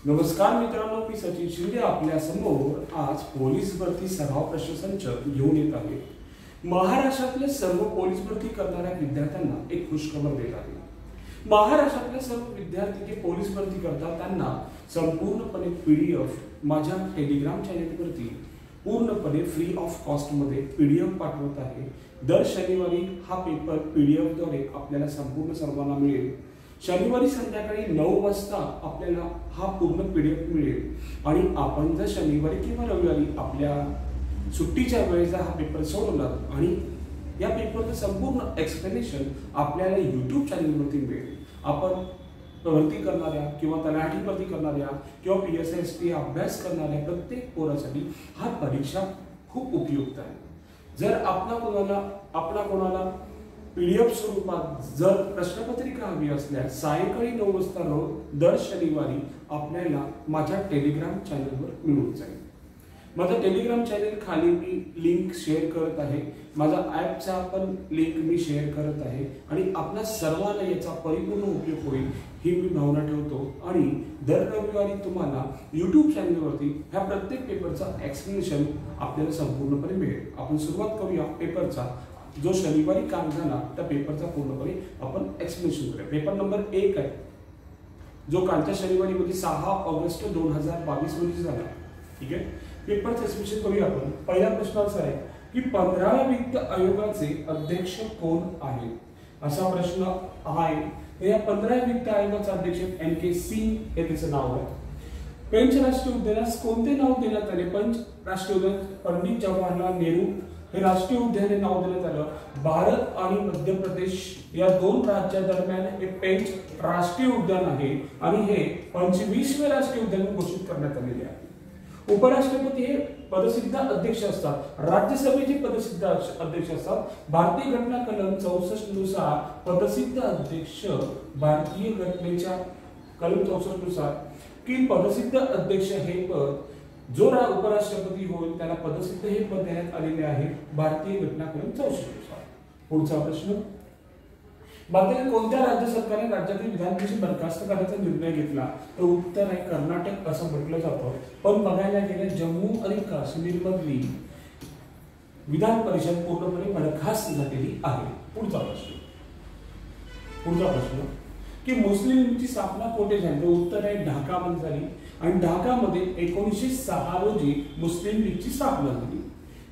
नमस्कार मित्रांनो, मी सचिन शिंदे आपल्या समोर आज पोलीस भरती सराव प्रश्नसंच घेऊन येत आहे। महाराष्ट्रातल्या सर्व पोलीस भरती करणाऱ्या विद्यार्थ्यांना एक खुशखबर देत आहे। महाराष्ट्रातल्या सर्व विद्यार्थी जे पोलीस भरती करतात त्यांना संपूर्णपणे पीडीएफ माझ्या टेलिग्राम चॅनेलवरती पूर्णपणे फ्री ऑफ कॉस्ट मध्ये पीडीएफ पाठवत आहे। दर शनिवारी हा पेपर पीडीएफ द्वारे आपल्याला संपूर्ण सर्वांना मिळेल। शनिवारी संध्याकाळी 9 वाजता आपल्याला हा पूर्ण पीडीएफ मिळेल आणि आपण जर शनिवारी किंवा रविवारी आपल्या सुट्टीच्या वेळेला हा पेपर सोडवला आणि या पेपरचं संपूर्ण एक्सप्लेनेशन आपल्याला YouTube चॅनलवरती मिळेल। आपण भरती करणाऱ्या किंवा तलाठी भरती करणाऱ्या किंवा PSST अभ्यास करणाऱ्या प्रत्येक पोरासाठी हा परीक्षा खूप उपयुक्त आहे। जर आपला कोणाला पीडीएफ स्वरूपात जर प्रश्नपत्रिका हवी असल्यास सायंकाळी 9 वाजता रोज दर शनिवारी आपल्याला माझ्या टेलिग्राम चॅनलवर मिळून जाईल। माझा टेलिग्राम चॅनल खाली मी लिंक शेअर करत आहे। माझा ॲपचा पण लिंक मी शेअर करत आहे आणि आपल्या सर्वांना याचा परिपूर्ण उपयोग होईल ही मी भावना ठेवतो आणि दर रविवारी तुम्हाला YouTube चॅनलवरती ह्या प्रत्येक पेपरचा एक्सप्लेनेशन आपल्याला संपूर्णपणे मिळेल। आपण सुरुवात करूया पेपरचा। जो शनिवारी काम झाला त्या पेपरचा पूर्णपणे आपण एक्सप्लेनेशन करूया। पेपर नंबर 1 आहे जो कालच्या शनिवारी म्हणजे 6 ऑगस्ट 2022 रोजी झाला। ठीक आहे, पेपरचं एक्सप्लेनेशन करूया आपण। पहिला प्रश्न असा आहे की 15व्या वित्त आयोगाचे अध्यक्ष कोण आहेत असा प्रश्न आहे। या 15व्या वित्त आयोगाचे अध्यक्ष NK सिंग हे त्याचं नाव आहे। पेंच राष्ट्रीय उद्यानास कोणते नाव देण्यात आले? पंच राष्ट्रीय उद्यान पंडित जवाहरलाल नेहरू हे राष्ट्रीय उद्यान हे नाव देण्यात आलं। भारत आणि मध्य प्रदेश या दोन राज्यांदरम्यान हे पेंच राष्ट्रीय उद्यान आहे आणि हे 25वे राष्ट्रीय उद्यान घोषित करण्यात आलेले आहे। उपराष्ट्रपती हे पदसिद्ध अध्यक्ष असतात। राज्यसभेचे पदसिद्ध अध्यक्ष असतात। भारतीय घटना कलम 64 नुसार पदसिद्ध अध्यक्ष भारतीय घटनेच्या कलम 64 नुसार की पदसिद्ध अध्यक्ष हे पद जो उपराष्ट्रपती होईल त्याला पदसिद्ध हे पद देण्यात आलेले आहे भारतीय घटना कलम 64 नुसार। पुढचा प्रश्न, भारतातील कोणत्या राज्य सरकारने राज्यातील विधान परिषद बरखास्त करण्याचा निर्णय घेतला? तर उत्तर आहे कर्नाटक असं म्हटलं जातं। पण बघायला गेले जम्मू आणि काश्मीर मधली विधान परिषद पूर्णपणे बरखास्त झालेली आहे। पुढचा प्रश्न की मुस्लिम लीगची स्थापना कोठे झाली? तर उत्तर आहे ढाका मध्ये झाली आणि ढाका मध्ये 1906 रोजी मुस्लिम लीगची स्थापना झाली।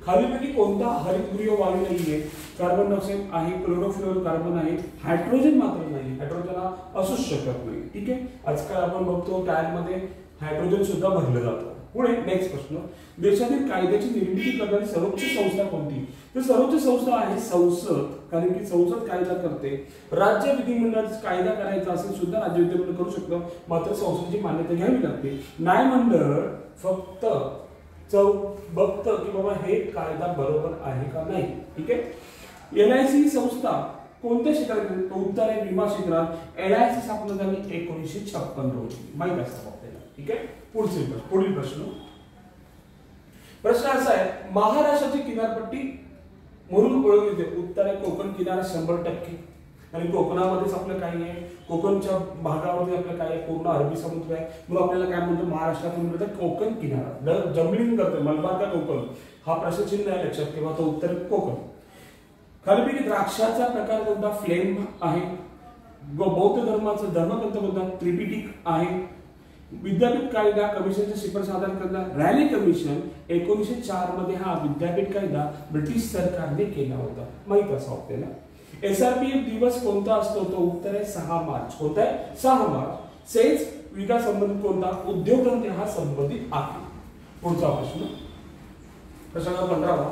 खालीलपैकी कोणता हरितगृह वायू नाहीये? कार्बन डायऑक्साइड आहे, क्लोरोफ्लोरोकार्बन आहे, हायड्रोजन मात्र नाही। हायड्रोजन असूच शकत नाही। ठीक आहे, आजकाल आपण बघतो टायर मध्ये हायड्रोजन सुद्धा भरलं जातं। पुढे नेक्स्ट प्रश्न, देशातील कायद्याची निर्मिती करणारी सर्वोच्च संस्था कोणती? तर सर्वोच्च संस्था आहे संसद, कारण की संसद कायदा करते। राज्य विधिमंडळाचा कायदा करायचा असेल सुद्धा राज्य विधिमंडळ करू शकतो, मात्र संसदेची मान्यता घ्यावी लागते। न्यायमंडळ फक्त बघतं की बाबा हे कायदा बरोबर आहे का नाही। ठीक आहे, LIC संस्था कोणत्या क्षेत्रात? उत्तर आहे विमा क्षेत्रात। LIC स्थापना झाली 1956 रोजी, माहित असावं आपल्याला। ठीक आहे, पुढील प्रश्न असा आहे, महाराष्ट्राची किनारपट्टी म्हणून ओळखली जाते। उत्तर आहे कोकण किनारा 100%। आणि कोकणामध्येच आपलं काही आहे, कोकणच्या भागामध्ये आपलं काय आहे, पूर्ण अरबी समुद्र आहे। मग आपल्याला काय म्हणतो महाराष्ट्रात म्हणतात कोकण किनारा। जमलिंग करतो मलबार का कोकण हा प्रश्नचिन्ह आहे, लक्षात ठेवा। तो उत्तर कोकण। खालीलपैकी द्राक्षाचा प्रकार कोणता? फ्लेम आहे। बौद्ध धर्माचा धर्मग्रंथ कोणता? त्रिपिटक आहे। विद्यापीठ कायदा कमिशनची शिफारस सादर करणारा रॅली कमिशन 1904 मध्ये हा विद्यापीठ कायदा ब्रिटिश सरकारने केला होता, माहित असावं आपल्याला। SRPF दिवस कोणता असतो? तो उत्तर आहे 6 मार्च। कोणता आहे? 6 मार्च। सेल्स विकास संबंधित कोणता? उद्योगधंदे हा संबंधित आहे। पुढचा प्रश्न 15वा,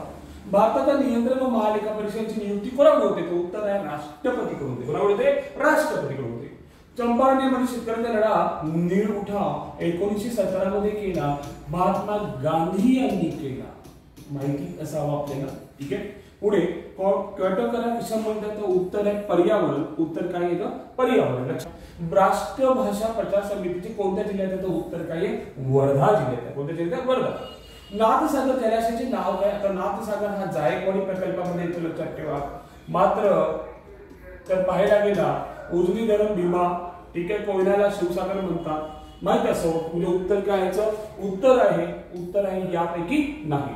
भारताचा नियंत्रण व महालेखा परीक्षकांची नियुक्ती कोणाकडे होते? तो उत्तर आहे राष्ट्रपतीकडून होते। कोणाकडे होते? राष्ट्रपतीकडून होते। चंपारण निर्माण शेतकऱ्यांचा लढा नीळ उठाव 1917 मध्ये केला, महात्मा गांधी यांनी केला, माहिती असावं आपल्याला। ठीक आहे, पुढे क्योटो करार कशाला म्हणतात? तर उत्तर आहे पर्यावरण। उत्तर काय येतं? पर्यावरण। लक्षात। राष्ट्रभाषा प्रचार समितीचे कोणत्या जिल्ह्यात आहे? तर उत्तर काय आहे? वर्धा जिल्ह्यात आहे। कोणत्या जिल्ह्यात? वर्धा। नाथसागर जलाशयाचे नाव काय? आता नाथसागर हा जायकवाडी प्रकल्पामध्ये येतो, लक्षात ठेवा। मात्र तर पाहायला गेला उजनी धरण भीमा, ठीक आहे, कोयनाला शिवसागर म्हणतात। माहित असावं. म्हणजे उत्तर काय याचं उत्तर आहे यापैकी नाही.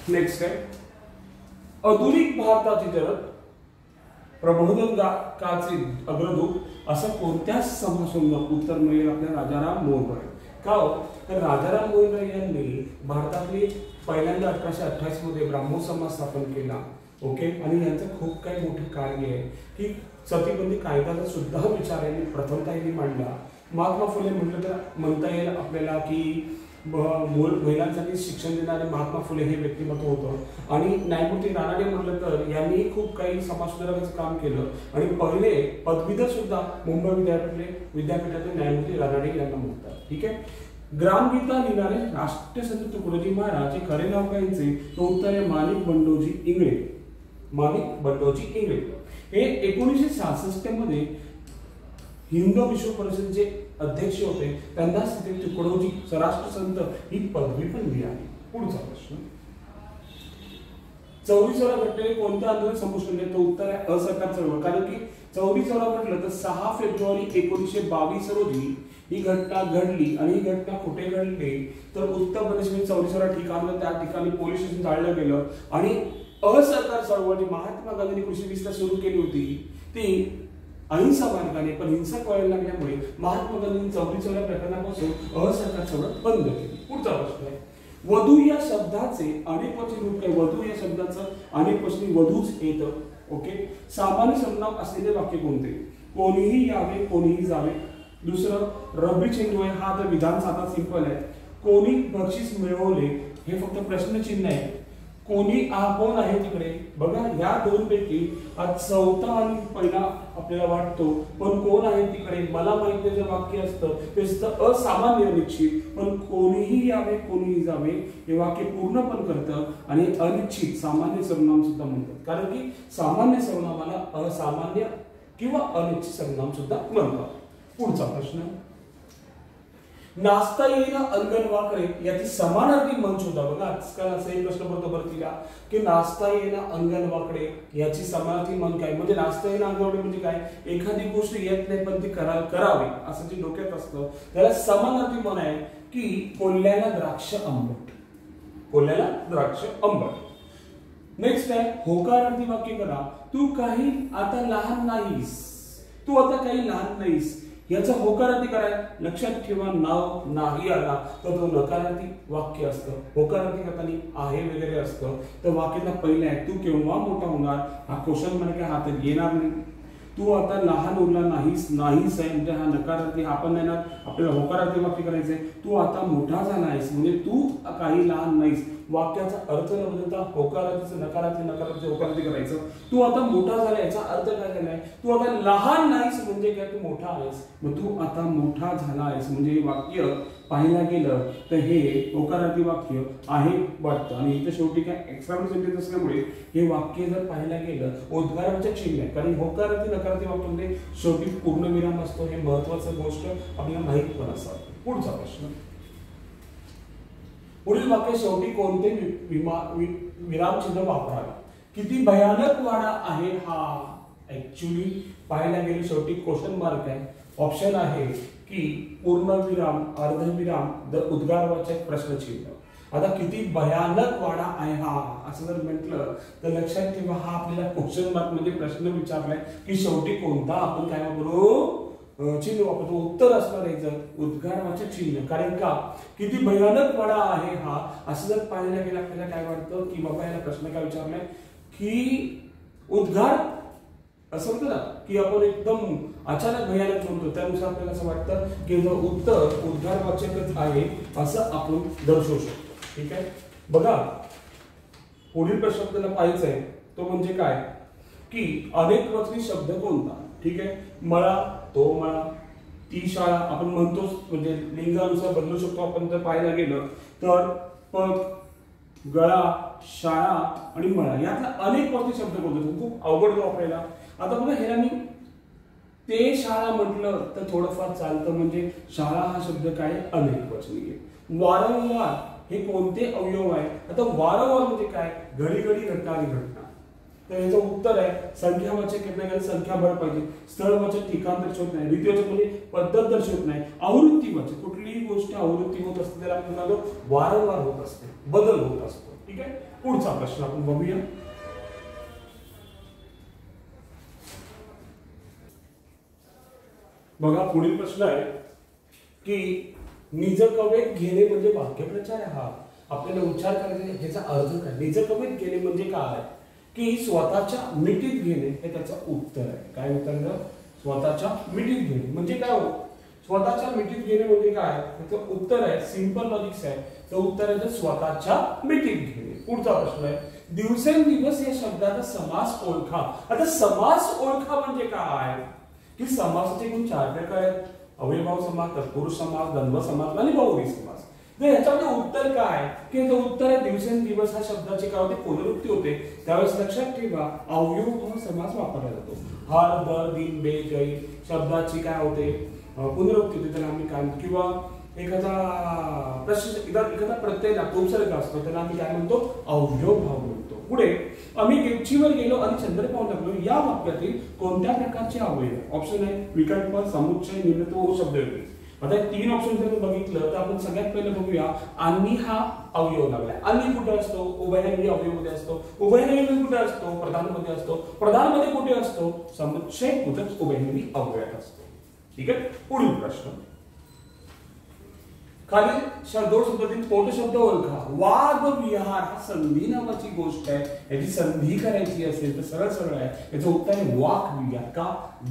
नेक्स्ट आहे आधुनिक भारताचे जनक प्रबोधकाचे अग्रदूत असं कोणत्याच समासंग उत्तर मिळेल आपल्या राजाराम मोहन राय. का तर राजाराम मोहन राय यांनी भारतातली पहिल्यांदा 1828 मध्ये ब्राह्मो समाज स्थापन केला. ओके. आणि यांचं खूप काही मोठं कार्य आहे की सतीबंदी कायद्याचा सुद्धा विचार यांनी प्रथमतः मांडला. महात्मा फुले म्हटलं तर म्हणता येईल आपल्याला की महिलांसाठी शिक्षण देणारे महात्मा फुले हे व्यक्तिमत्व होतं. आणि न्यायमूर्ती रानडे म्हटलं तर यांनी खूप काही समाज सुधारकाचं काम केलं. आणि पहिले पदवीधर सुद्धा मुंबई विद्यापीठातील न्यायमूर्ती रानडे यांना म्हणतात. ठीक आहे. ग्रामगीता लिहिणारे राष्ट्रसंत तुकडोजी महाराज हे खरे नाव काय यांचे तो उत्तर आहे माणिक बंडोजी इंगळे. हे 1966 मध्ये हिंदू विश्व परिषदेचे अध्यक्ष होते. त्यांना तुकडोजी राष्ट्रसंत ही पदवी पण मिळाली. पुढचा प्रश्न 24 घटनेने कोणत्या आंदोलन संपुष्टात तो उत्तर आहे असहकार चळवळ. कारण की 24 म्हटलं तर 6 फेब्रुवारी 1922 रोजी ही घटना घडली. आणि ही घटना कुठे घडली तर उत्तर प्रदेशमध्ये 24 ठिकाण त्या ठिकाणी पोलीस स्टेशन जाळलं गेलं. आणि असहकार चळवळ जी महात्मा गांधींनी 1920 ला सुरू केली होती ती अहिंसा मार्गाने पण हिंसक व्हायला लागल्यामुळे महात्मा गांधींनी 44 प्रकरणापासून असहकार चळवळ बंद केली. पुढचा प्रश्न आहे वधू या शब्दाचे अनेकवचनी रूप आहे. वधू या शब्दाचं अनेकवचनी वधूच येतं. ओके. सामान्य सर्वनाम असलेले वाक्य कोणते? कोणीही यावे कोणीही जावे. दुसरं रबी चिन्ह हा तर विधान साधा सिंपल आहे. कोणी बक्षीस मिळवले हे फक्त प्रश्नचिन्ह आहे. कोणी कोण आहे तिकडे बघा या दोन पैकी आज चौथा आणि पहिला आपल्याला वाटतो पण कोण आहे तिकडे मला माहिती जे वाक्य असतं ते असामान्य निश्चित. पण कोणीही यावे कोणीही जावे हे वाक्य पूर्ण पण करतं. आणि अनिश्चित सामान्य सर्वनाम सुद्धा म्हणतात. कारण की सामान्य सर्वनामाला असामान्य किंवा अनिश्चित सर्वनाम सुद्धा म्हणतात. पुढचा प्रश्न नाचता येईना अंगण वाकडे याची समानार्थी म्हण शोधा. बघा आजकाल असाही प्रश्न पडतो भरतीला की नाचता येईना अंगण वाकडे याची समानार्थी म्हण काय. म्हणजे नाचता येईना अंगण वाकडे म्हणजे काय एखादी गोष्ट येत नाही पण ती करावी असं जे डोक्यात असतं त्याला समानार्थी म्हण आहे की कोल्ह्याला द्राक्ष आंबट. नेक्स्ट आहे होकारार्थी वाक्य करा. तू काही आता लहान नाहीस याचा होकारार्थी कराय लक्षात ठेवा. नाव नाही आला तर तो नकारार्थी वाक्य असतं. होकारार्थी करताना आहे वगैरे असतं तर वाक्याला पहिलं आहे तू केव्हा मोठा होणार हा क्वेश्चन म्हणजे काय हा तर येणार नाही. तू आता लहान उरला नाहीस आहे म्हणजे हा नकारार्थी हा पण नाही ना. आपल्याला होकारार्थी वाक्य करायचंय. तू आता मोठा झाला आहेस म्हणजे तू काही लहान नाहीस. वाक्याचा अर्थ न बदलता होकारार्थीचं नकारार्थी होकारार्थी करायचं. तू आता मोठा झाला याचा अर्थ काय झालाय तू आता लहान नाहीस म्हणजे काय तू मोठा आहेस. मग तू आता मोठा झाला आहेस म्हणजे वाक्य पाहायला गेलं तर हे होकारार्थी वाक्य आहे वाटतं. आणि इथे शेवटी काय एक्स्ट्रा सेंटेन्स असल्यामुळे हे वाक्य जर पाहायला गेलं उद्गाराचं चिन्ह आहे. कारण होकारार्थी नकारार्थी वाक्यामध्ये शेवटी पूर्णविराम असतो. हे महत्वाचं गोष्ट आपल्याला माहित पण असतं. पुढचा प्रश्न पुढील वाक्य शेवटी कोणते विराम चिन्ह वापरावे. किती भयानक वाडा आहे हा. ऍक्च्युली पाहायला गेले शेवटी क्वेश्चन मार्क आहे. ऑप्शन आहे की पूर्णविराम अर्धविराम उद्गारवाचक प्रश्नचिन्ह. आता किती भयानक वाडा आहे हा असं जर म्हटलं तर लक्षात ठेवा हा आपल्याला क्वेश्चन मार्क म्हणजे प्रश्न विचारलाय की शेवटी कोणता आपण काय वापरू चिन्ह वापरतो. उत्तर असणार याचं उद्गारवाचक चिन्ह. कारण का किती भयानक वाडा आहे हा असं जर पाहायला गेलं आपल्याला काय वाटतं की बाबा याला प्रश्न काय विचारलाय की उद्गार असं होतं ना की आपण एकदम अचानक भयानक म्हणतो त्यानुसार आपल्याला असं वाटतं की उत्तर उद्गारवाचकच आहे असं आपण दर्शवू शकतो. ठीक आहे. बघा पुढील प्रश्न आपल्याला पाहायचा आहे तो म्हणजे काय की अनेकवचनी शब्द कोणता. ठीक आहे. मळा तो मळा ती शाळा आपण म्हणतोच म्हणजे लिंगानुसार बदलू शकतो. आपण जर पाहायला गेलं तर पद गळा शाळा आणि मळा यातला अनेकवचनी शब्द कोणते खूप अवघड वापरायला. आता बघा हे मी ते शाळा म्हटलं तर थोडंफार चालतं म्हणजे शाळा हा शब्द काय अनेकवचनी आहे. वारंवार हे कोणते अवयव आहे. आता वारंवार म्हणजे काय घडी घडी घडणारी घटना. तर याचं उत्तर आहे संख्यावाचक येत संख्याबळ पाहिजे, स्थळवाचक ठिकाण दर्शवत नाही, रीतिवाचक म्हणजे पद्धत दर्शवत नाही, आवृत्तीवाचक कुठलीही गोष्ट आवृत्ती होत असते त्याला आपण म्हणतो वारंवार होत असते, बदल होत असतो. ठीक आहे, पुढचा प्रश्न आपण बघूया. बघा पुढील प्रश्न आहे की निजकवेत घेणे म्हणजे वाक्यप्रचार आहे. हा आपल्याला उच्चार करायचा, ह्याचा अर्थ काय? निजकवेत घेणे म्हणजे काय की स्वतःच्या मिठीत घेणे हे त्याचं उत्तर आहे. काय उत्तर? स्वतःच्या मिठीत घेणे म्हणजे काय हो? स्वतःच्या मिठीत घेणे म्हणजे काय? त्याचं उत्तर आहे सिंपल लॉजिक्स आहे. तर उत्तर आहे स्वतःच्या मिठीत घेणे. पुढचा प्रश्न आहे दिवसेंदिवस या शब्दाचा समास ओळखा. आता समास ओळखा म्हणजे काय की समासाचे एकूण 4 प्रकार आहेत. अव्ययभाव समास, तत्पुरुष समास, द्वंद्व समास आणि बहुव्रीही समास. तर याच्यामध्ये उत्तर काय की याचं उत्तर आहे दिवसेंदिवस हा शब्दाची काय होते? पुनरुक्ती होते. त्यावेळेस लक्षात ठेवा अव्ययभाव समास वापरला जातो. हर, दर, दिन, बे, गै शब्दाची काय होते? पुनरुक्ती होते. त्याला आम्ही काय किंवा एखादा प्रत्यय लागतो, उपसर्ग असतो, त्याला आम्ही काय म्हणतो? अव्ययभाव म्हणतो. पुढे आम्ही गच्चीवर गेलो आणि चंद्र पाहून लागलो या वाक्यातील कोणत्या प्रकारचे अवयव? ऑप्शन आहे विकल्प, समुच्चय, निमित्त व शब्दयोगी. आता 3 ऑप्शन जर बघितलं तर आपण सगळ्यात पहिले बघूया आणि हा अवयव लागलाय. आणि कुठे असतो? उभयनामी अवयवमध्ये असतो. उभयनामी कुठे असतो? प्रधानमध्ये असतो. प्रधानमध्ये कुठे असतो? समुच्चय कुठे उभयनामी अवयवात असतो. ठीक आहे, पुढील प्रश्न खालील दोन शब्दातील पोट शब्द ओळखा. वाद विहार हा संधी नावाची गोष्ट आहे. याची संधी करायची असेल तर सरळ सरळ आहे. याचं उत्तर आहे वाक विहार. का?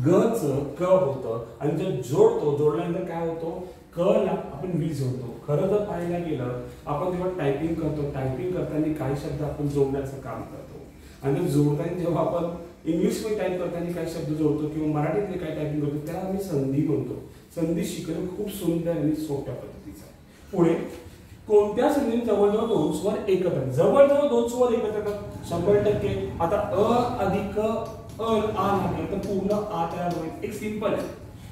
गच क होतं आणि जर जोडल्यानंतर काय होतो? क ला आपण वी जोडतो. खरं जर पाहायला गेलं आपण जेव्हा टायपिंग करतो, टायपिंग करताना काही शब्द आपण जोडण्याचं काम करतो आणि जोडताना जेव्हा आपण इंग्लिश मध्ये टाईप करताना काही शब्द जोडतो किंवा मराठीतले काही टायपिंग करतो त्याला आम्ही संधी म्हणतो. संधी शिकणं खूप सुंदर आणि सोप्या पद्धतीचं आहे. पुढे कोणत्या संधीत जवळजवळ 2 स्वर एकत्र? जवळजवळ 2 स्वर एकत्र 100%. आता अ अधिक आ लागलं तर पूर्ण आ तयार होईल. एक सिंपल आहे.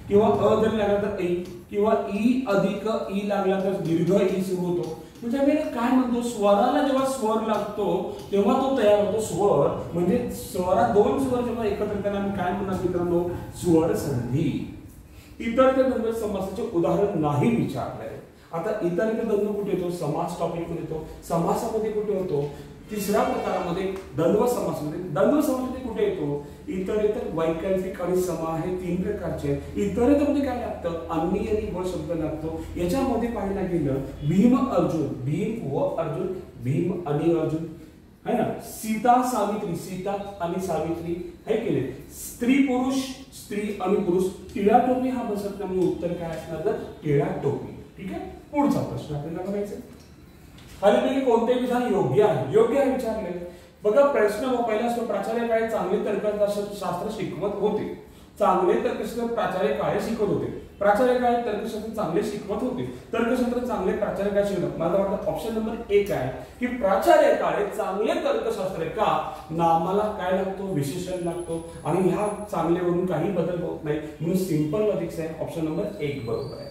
किंवा अ जर लागला तर ऐ किंवा ई अधिक ई लागला तर दीर्घ ई सुरू होतो. म्हणजे आम्ही काय म्हणतो? स्वराला जेव्हा स्वर लागतो तेव्हा तो तयार होतो स्वर. म्हणजे स्वरा 2 स्वर जेव्हा एकत्र येताना आम्ही काय म्हणणार मित्रांनो? स्वर संधी. इतर त्या द्वंद्व समासाचे उदाहरण नाही विचारलंय. आता इतर द्वंद्व कुठे येतो? समास टॉपिक मध्ये येतो. समासामध्ये कुठे होतो? तिसऱ्या प्रकारामध्ये द्वंद्व समासामध्ये. द्वंद्व समासामध्ये कुठे येतो? इतर वैकल्पिक आणि समा हे 3 प्रकारचे आहेत. इतर मध्ये काय लागतं? अन्य आणि व शब्द लागतो. याच्यामध्ये पाहायला गेलं भीम अर्जुन, भीम व अर्जुन, भीम आणि अर्जुन है ना. सीता सावित्री, सीता आणि सावित्री हे केले. स्त्री पुरुष, स्त्री आणि पुरुष. टिळा टोपी हा बसत नाही. उत्तर काय असणार? टिळा टोपी. ठीक आहे, पुढचा प्रश्न आपल्याला बघायचा. खालीलपैकी कोणते विधान योग्य आहे? योग्य आहे विचारले. बघा प्रश्न पहिला असतो प्राचार्य काळे चांगले तर्कशास्त्र शिकवत होते. चांगले तर्कशास्त्र प्राचार्य काळे शिकवत होते. प्राचार्य काळे तर्कशास्त्र चांगले शिकवत होते. तर्कशास्त्र चांगले प्राचार्य काळे शिकवत. मला वाटतं ऑप्शन नंबर 1 आहे की प्राचार्य काळे चांगले तर्कशास्त्र. का? नामाला काय लागतो? विशेषण लागतो आणि ह्या चांगल्यावरून काही बदल होत नाही म्हणून सिंपल लॉजिक्स आहे. ऑप्शन नंबर 1 बरोबर आहे.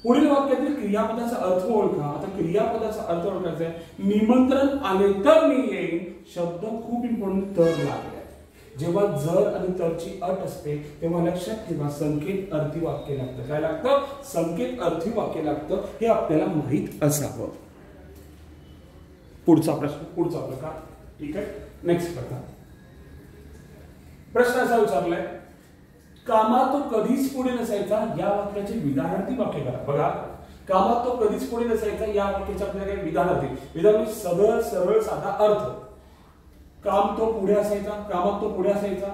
पुढील वाक्यातील क्रियापदाचा अर्थ ओळखा. आता क्रियापदाचा अर्थ ओळखायचा आहे. निमंत्रण आले तर मी येईन. शब्द खूप इम्पॉर्टंट तर लागले. जेव्हा जर आणि तरची अट असते तेव्हा लक्षात ठेवा संकेत अर्थी वाक्य लागतं. काय लागतं? संकेत अर्थी वाक्य लागतं. हे आपल्याला माहित असावं. पुढचा प्रश्न, पुढचा प्रकार. ठीक आहे, नेक्स्ट प्रकार. प्रश्न असा विचारलाय कामात तो कधीच पुढे नसायचा या वाक्याचे विधानार्थी वाक्य करा. बघा कामात तो कधीच पुढे नसायचा या वाक्याचे आपल्याला काही विधानार्थी. विधान सरळ सरळ साधा अर्थ. काम तो पुढे असायचा, कामात तो पुढे असायचा,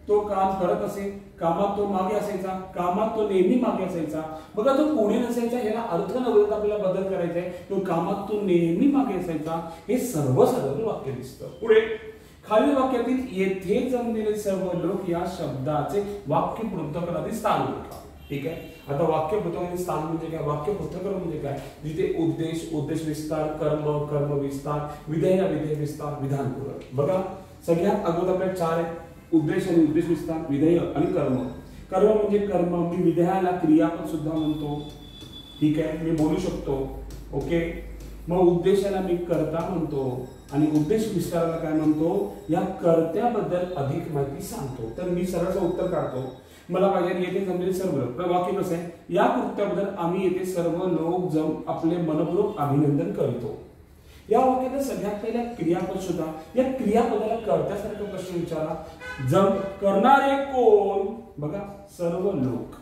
तो काम करत असे, कामात तो मागे असायचा, कामात तो नेहमी मागे असायचा. बघा तो पुढे नसायचा याला अर्थ न बदलता आपल्याला बदल करायचा आहे. तो कामात तो नेहमी मागे असायचा हे सर्वसाधारण वाक्य दिसतं. पुढे खालील वाक्यातील येथे जमलेले सर्व लोक या शब्दाचे वाक्य पृथक्करणातील स्थान ओळखा. ठीक आहे, आता वाक्य पृथक्करणातील स्थान म्हणजे काय? वाक्य पृथक्करण म्हणजे काय? जिथे उद्देश, उद्देश विस्तार, कर्म, कर्म विस्तार, विधेय, विधेय विस्तार, विधान पूरक. बघा सगळ्यात अगोदर आपल्याला 4 आहे. उद्देश आणि उद्देश विस्तार, विधेय आणि कर्म. कर्म म्हणजे कर्म. मी विधेयाला क्रियापद सुद्धा म्हणतो. ठीक आहे, मी बोलू शकतो. ओके, मग उद्देशाला मी कर्ता म्हणतो. आणि उद्देश विस्ताराला काय म्हणतो, या कर्त्याबद्दल अधिक माहिती सांगतो. तर मी सरळचं उत्तर काढतो. मला पाहिजे येथे जमलेले सर्व लोक. वाक्य कसं आहे, या कृत्याबद्दल आम्ही येथे सर्व लोक जम आपले मनपूर्वक अभिनंदन करतो. या वाक्यात सगळ्यात पहिला क्रियापद शोधा. या क्रियापदाला कर्त्यासारखा प्रश्न विचारा. जम करणारे कोण, बघा सर्व लोक,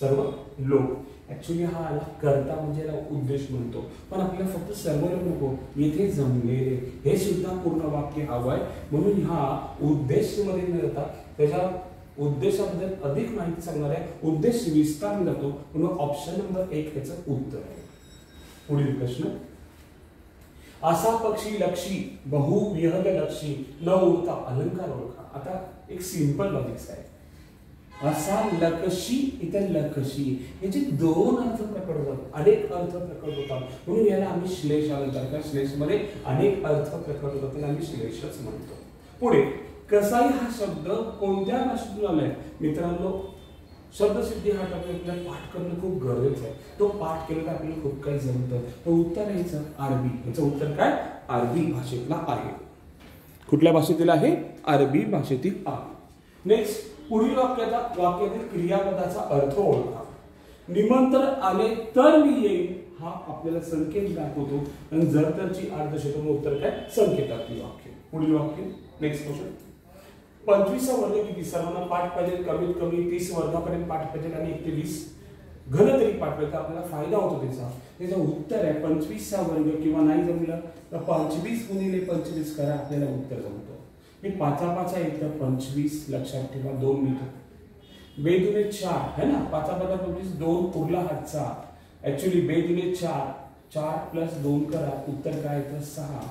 सर्व लोक. ऍक्च्युली हा आला कर्ता म्हणजे उद्देश म्हणतो, पण आपल्याला फक्त सर्व लोक नको, येथे जमलेले हे सुद्धा पूर्ण वाक्य हवंय. म्हणून हा उद्देश मध्ये न जाता त्याच्या उद्देशाबद्दल अधिक माहिती सांगणार आहे, उद्देश विस्तारला जातो. म्हणून ऑप्शन नंबर 1 याचं उत्तर आहे. पुढील प्रश्न, असा पक्षी लक्षी बहुविहग लक्षी न ओळखा अलंकार ओळखा. आता एक सिंपल लॉजिक आहे. असा लकशी इथं लकशी याचे दोन अर्थ प्रकट होतात, अनेक अर्थ प्रकट होतात. म्हणून याला आम्ही श्लेष अलंकार, कारण श्लेष मध्ये अनेक अर्थ प्रकट होतात, त्याला आम्ही श्लेषच म्हणतो. पुढे, कसाई हा शब्द कोणत्या भाषेतून आलाय मित्रांनो? शब्दसिद्धी हा टॉपिक आपल्याला पाठ करणं खूप गरजेचं आहे. तो पाठ केलं तर आपल्याला खूप काही जमतं. तो उत्तर आहे याचं अरबी. याचं उत्तर काय? अरबी भाषेतला आहे. कुठल्या भाषेतील आहे? अरबी भाषेतील आहे. नेक्स्ट, पुढील वाक्यातील क्रियापदाचा अर्थ ओळखा. निमंत्रण आले तर मी येईन हा आपल्याला संकेत दाखवतो, आणि जर तरची अर्धशतक उत्तर काय? संकेतातली वाक्य. पुढील वाक्य, नेक्स्ट क्वेश्चन, 25वा वर्ग किती? सर्वांना पाठ पाहिजे, कमीत कमी 30 वर्गापर्यंत पाठ पाहिजे, आणि 1 ते 20 घन तरी पाठ पाहिजे, तर आपल्याला फायदा होतो त्याचा. त्याचं उत्तर आहे 25चा वर्ग, किंवा नाही जमलं तर 25 गुणिले 25 करा, आपल्याला उत्तर जमतो. हे 5 येतं 25, लक्षात ठेवा, 2 मीटर. बेदुने 4 है ना, 5 25, 2 उरला हातचा. ऍक्च्युअली बेदुने 4, 4 + 2 करा, उत्तर काय येतं? 6.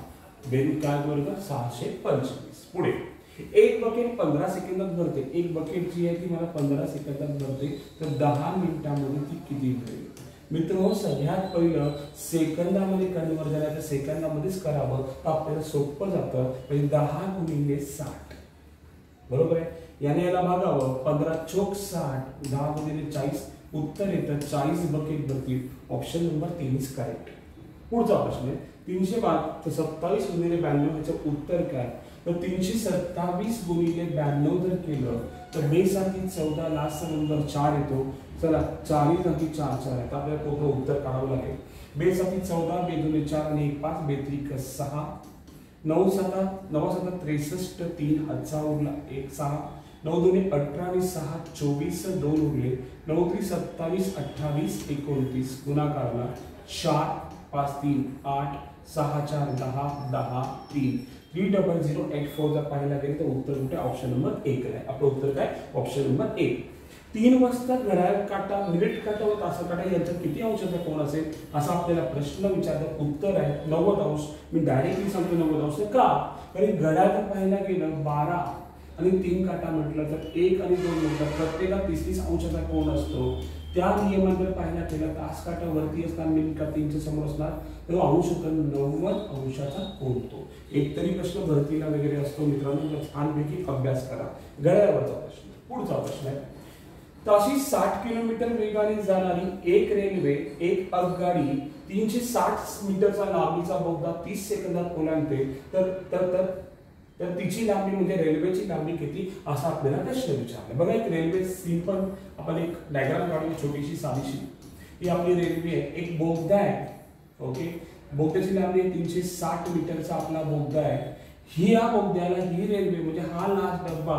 बेदू काय वर्ग? 625. पुढे, एक बकेट 15 सेकंदात भरते. एक बकेट जी आहे ती मला 15 सेकंदात भरते, तर 10 मिनिटांमध्ये ती किती भरेल? मित्र, सगळ्यात पहिलं सेकंदामध्ये कन्वर्ट झालं तर सेकंदामध्येच करावं, तर आपल्याला सोपं जातं. म्हणजे 10 गुणिले 60, बरोबर आहे. याने याला भागावं, 15 चोक 60, 10 गुणिले 40, उत्तर येतं 40 बकेट भरतील. Option number 3 is correct. पुढचा प्रश्न आहे 312, तर 27 गुणिले 92 ह्याचं उत्तर काय? तर 327 गुणिले 92 जर केलं तर 2×14, लास्ट नंबर 4 येतो. चला, 4×4 4 आहे, आपल्याला पूर्ण उत्तर काढावं लागेल. 2×14, 2×4 आणि 1 5, 2×3 6, 9×7 63, 3 हातचा उरला 1 6, 9×2 18 आणि 6 24, 2 उरले, 9×3 27, 28 29, गुणाकारला 4 5 3 8, 6 4 10 10 3, 3008 जर पाहायला गेले तर उत्तर कुठे? ऑप्शन नंबर 1 आहे. आपलं उत्तर काय? Option number 1. 3 वाजता घड्याळ काटा, मिनिट काटा व तास काटा यांचा किती अंशाचा कोण असेल असा आपल्याला प्रश्न विचारतात. उत्तर आहे 90 अंश. मी डायरेक्टली सांगतो 90 अंश. का? कारण घड्याळ पाहायला गेलं 12 आणि 3 काटा म्हटलं तर 1 आणि 2 म्हटलं प्रत्येका 30 अंशाचा कोण असतो. त्या नियमात जर पाहायला गेला तास काटा वरती असणार, मिनिट काटा 3च्या समोर असणार, तर अंश होता 90 अंशाचा कोण तो. एक तरी प्रश्न भरतीला वगैरे असतो मित्रांनो, छानपैकी अभ्यास करा. घड्याळावरचा प्रश्न. पुढचा प्रश्न आहे, ताशी 60 किलोमीटर वेगाने जाणारी एक रेल्वे, एक आगगाडी 360 मीटरचा लांबीचा बोगदा 30 सेकंदात ओलांडते, तर तिची लांबी म्हणजे रेल्वेची लांबी किती असा आपल्याला प्रश्न विचारला. बघा, एक रेल्वे सिंपल आपण एक डायग्राम काढूया छोटीशी साधीशी. ही आपली रेल्वे आहे, एक बोगदा आहे. ओके, बोगद्याची लांबी 360 मीटरचा आपला बोगदा आहे. ही या बोगद्याला ही रेल्वे म्हणजे हा लास्ट डब्बा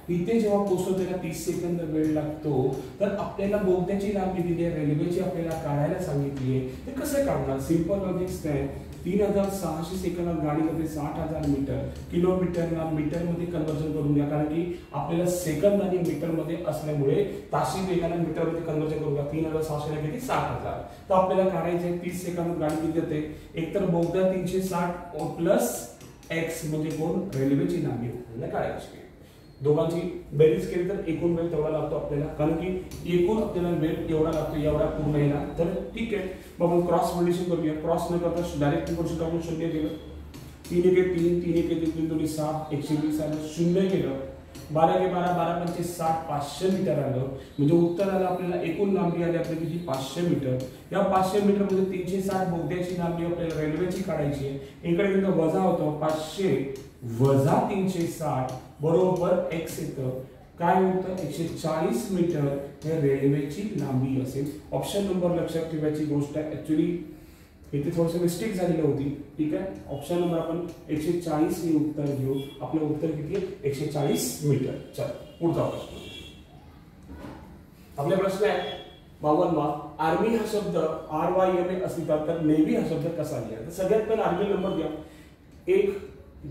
इथे जेव्हा पोहोचतो त्याला 30 सेकंद वेळ लागतो, तर आपल्याला बोगद्याची लांबी दिली आहे, रेल्वेची आपल्याला काढायला सांगितली आहे. ते कसं काढणार? सिंपल लॉजिक्स आहे. 3600 सेकंदात गाडी करते 60,000 मीटर. किलोमीटरला मीटरमध्ये कन्वर्जन करून घ्या, कारण की आपल्याला सेकंद आणि मीटरमध्ये असल्यामुळे ताशी वेगाला मीटरमध्ये कन्वर्जन करून घ्या. 3600 किती? 60,000. तर आपल्याला काढायचे 30 सेकंदात गाडी किती जाते? एकतर बोगदा 360 प्लस एक्स म्हणजे कोण? रेल्वेची लांबी आपल्याला काढायची. दोघांची बेरीज केली तर एकूण वेळ तेवढा लागतो आपल्याला, कारण की एकूण आपल्याला वेळ एवढा लागतो, एवढा पूर्ण येणार. तर ठीक आहे, मग आपण क्रॉस मल्टिप्लिकेशन करूया. क्रॉस न करता डायरेक्ट करू शकतो आपण. 0 केलं, 3 1 3, 3 1 3 2 6, 120 आलं, 0 केलं 12 × 12 12 × 5 60 500 मीटर आलं. म्हणजे उत्तराला आपल्याला एकूण लांबी आली आपली किती 500 मीटर. या 500 मीटर मध्ये 360 बोगद्याची लांबी आपल्याला रेल्वेची काढायची आहे. इकडे तिथं वजा होतो 500 वजा 360 बरोबर x येतं. काय होतं 140 मीटर हे रेल्वेची लांबी असेल. ऑप्शन नंबर लक्षात ठेवायची गोष्ट आहे. ऍक्च्युली इथे थोडंसं मिस्टेक झालेली होती. ठीक आहे, ऑप्शन नंबर आपण 140 हे उत्तर घेऊ. आपलं उत्तर किती आहे 140 मीटर. चल पुढचा प्रश्न. आपला प्रश्न आहे 52वा. आर्मी हा शब्द RYMA अस्तित्वात तर नेव्ही हा शब्द कसा लिहा. तर सगळ्यात पहिला आर्मी नंबर घ्या 1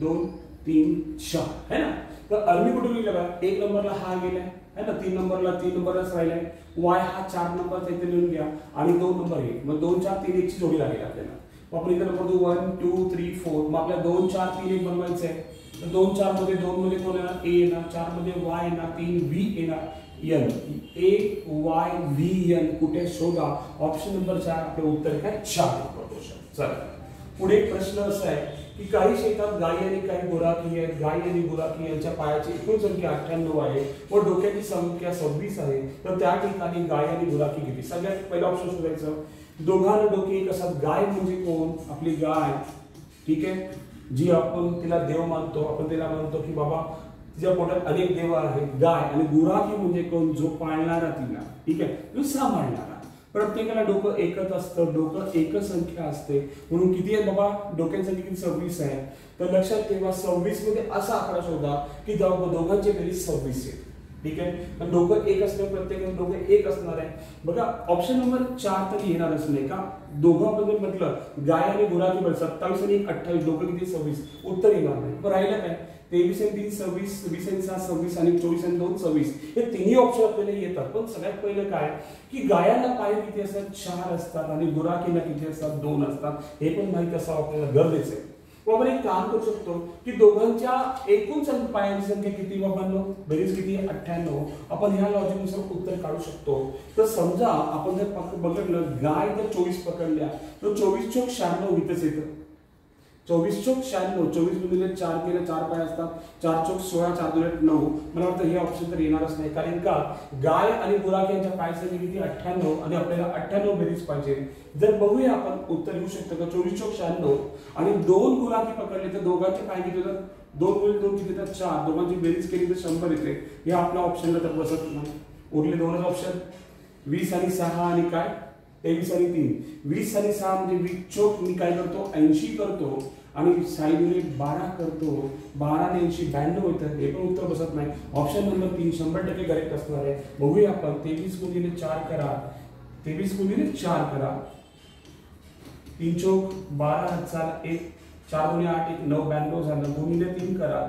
2 3 4 है ना. तर आर्मी कुठे लिहिला बघा. 1 नंबरला हा गेलाय है ना. 3 नंबरलाच राहिलाय. Y हा 4 नंबर इथे लिहून घ्या आणि 2 नंबर आहे. मग 2 4 3 1 ची जोडी लागेल आपल्याला. मग आपण इथे नंबर 1 2 3 4. मग आपल्याला 2 4 3 1 बनवायचं आहे. तर 2 4 मध्ये 2 मध्ये कोण येणार A येणार. 4 मध्ये Y येणार. 3 V येणार. N A Y V N कुठे शोधा. ऑप्शन नंबर 4 आपलं उत्तर काय 4 नंबर क्वेश्चन. चला पुढे एक प्रश्न असा आहे की काही शेतात गायी आणि काही गुराखी आहेत. गायी आणि गुराखी यांच्या पायाची एकूण संख्या 98 आहे व डोक्याची संख्या 26 आहे. तर त्या ठिकाणी गाय आणि गुराखी किती. सगळ्यात पहिला ऑप्शन शोधायचं. दोघांना डोके एक असतात. गाय म्हणजे कोण आपली गाय. ठीक आहे, जी आपण तिला देव मानतो. आपण तिला म्हणतो की बाबा तिच्या पोटात अनेक देव आहेत. गाय आणि गुराखी म्हणजे कोण जो पाळणारा तिला. ठीक आहे, जो सांभाळणारा. प्रत्येकाला डोकं एकच असतं. डोकं एकच संख्या असते. म्हणून किती आहे बाबा डोक्यांची संख्या किती 26 आहे. तर लक्षात ठेवा 26 मध्ये असा आकडा शोधा की दोघांचे बेरीज 26 आहे. ठीक आहे, पण डोकं एक असलं प्रत्येकाचं डोकं एक असणार आहे. बघा ऑप्शन नंबर 4 तरी येणारच नाही का. दोघांबद्दल म्हटलं गाय आणि गुराखी 27 आणि 28 डोकं किती 26 उत्तर येणार नाही. पण राहिलं काय 23 आणि 3 26 26 आणि 7 26 आणि 24 आणि 2 26 हे तिन्ही ऑप्शन आपल्याला येतात. पण सगळ्यात पहिलं काय की गायांना पाय किती असतात 4 असतात आणि गुराखीला किती असतात 2 असतात. हे पण माहिती असं आपल्याला गरजेचं आहे. मग आपण एक काम करू शकतो की दोघांच्या एकूण पायांची संख्या किती बाबांनो बेरीज किती 98. आपण ह्या लॉजिकनुसार उत्तर काढू शकतो. तर समजा आपण जर बघितलं गाय जर 24 पकडल्या तर 24 चोक 96 इथंच येतं. 24 चोक 96 24 गुणिले 4 केले 4 पाय असतात. 4 चोक 16 4 दुणे 9. मला वाटतं हे ऑप्शन तर येणारच नाही. कारण का गाय आणि गुराखी यांच्या पायसंख्या किती 98 आणि आपल्याला 98 बेरीज पाहिजे. जर बघूया आपण उत्तर येऊ शकतं का 24 चोक 96 आणि 2 गुराखी पकडले तर दोघांचे पाय किती होतात 2 गुणिले 2 किती येतात 4. दोघांची बेरीज केली तर 100 येते. हे आपल्या ऑप्शनला तर बसत नाही. उरले दोनच ऑप्शन 20 आणि 6 आणि काय 23 आणि 3. 20 आणि 6 म्हणजे 20 चोक मी काय करतो 80 करतो आणि 6 गुणिले 12 करतो. 12 आणि 80 92 होतं. हे पण उत्तर बसत नाही. ऑप्शन नंबर 3 100% करेक्ट असणार आहे. बघूया आपण 23 गुणिले 4 करा. 23 गुणिले 4 करा. 3 चोक 12 1 4 गुणिले 8 1 9 92 झालं. गुणिले 3 करा.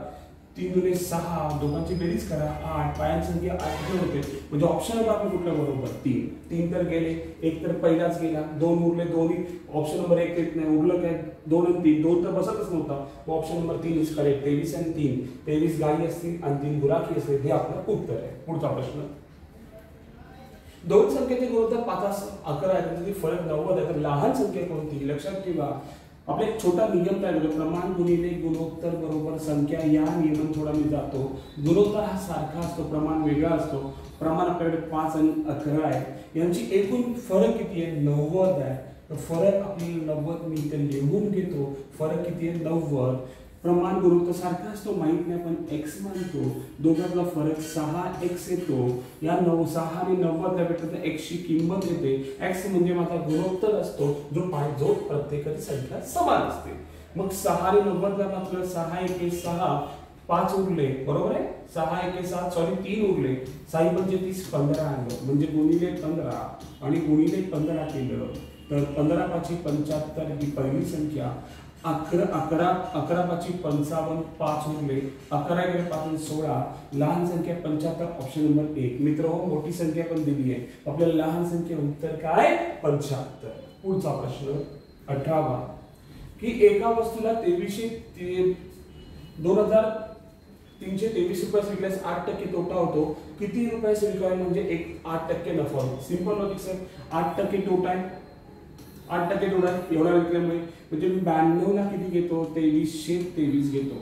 3 गुणिले 6 दोघांची बेरीज करा 8 पायांची संख्या 8 होते. म्हणजे ऑप्शन नंबर आपण कुठला बरोबर 3. 3 तर गेले. एक तर पहिलाच गेला. 2 उरले. दोन्ही ऑप्शन नंबर 1 येत नाही. उरलं काय 2 आणि 3. 2 तर बसतच नव्हता. Option number 3 is correct. 23 आणि 3 23 गायी असतील आणि 3 गुराखी असतील. हे आपलं उत्तर आहे. पुढचा प्रश्न. दोन संख्येचे गुणोत्तर 5 11 आहे. त्याचे फरक 90 आहे. तर लहान संख्या कोणती लक्षात ठेवा. आपला एक छोटा नियम काय होतो प्रमाण गुणिले गुणोत्तर बरोबर संख्या. या नियमन थोडा मी जातो. गुणोत्तर हा सारखा असतो प्रमाण वेगळा असतो. प्रमाण आपल्याकडे 5 आणि 11 आहे. यांची एकूण फरक किती आहे 90 आहे. तर फरक आपल्याला 90 मी इथे लिहून घेतो. फरक किती आहे 90. प्रमाण गुणोत्तर सारखा असतो माहित नाही पण x मानतो. दोघांतला फरक 6x येतो. या 6 आणि 90 ला भेटत x ची किंमत येते. x म्हणजे माझा गुणोत्तर असतो जो प्रत्येकाची संख्या समान असते. मग 6 आणि 90 ला आपल्याला 6 1 6 5 उरले बरोबर आहे. 6 1 6 सॉरी 3 उरले. 6 म्हणजे 30 15 आलं. म्हणजे गुणिले 15 आणि गुणिले 15 केलं तर 15 5 75 ही पहिली संख्या. 11 5 55 5 उरले. 11 गेले 5 16 लहान संख्या 75 ऑप्शन नंबर 1. मित्रांनो मोठी संख्या पण दिली आहे. आपल्याला लहान संख्या उत्तर काय 75. पुढचा प्रश्न 18वा की एका वस्तूला 2323 रुपये विकल्यास 8% तोटा होतो. किती रुपये विकावे म्हणजे 8% नफा होतो. Simple logic sir. 8% तोटा आहे. 8% तोटा एवढा विकल्यामुळे म्हणजे मी 92 ला किती घेतो 2323 घेतो.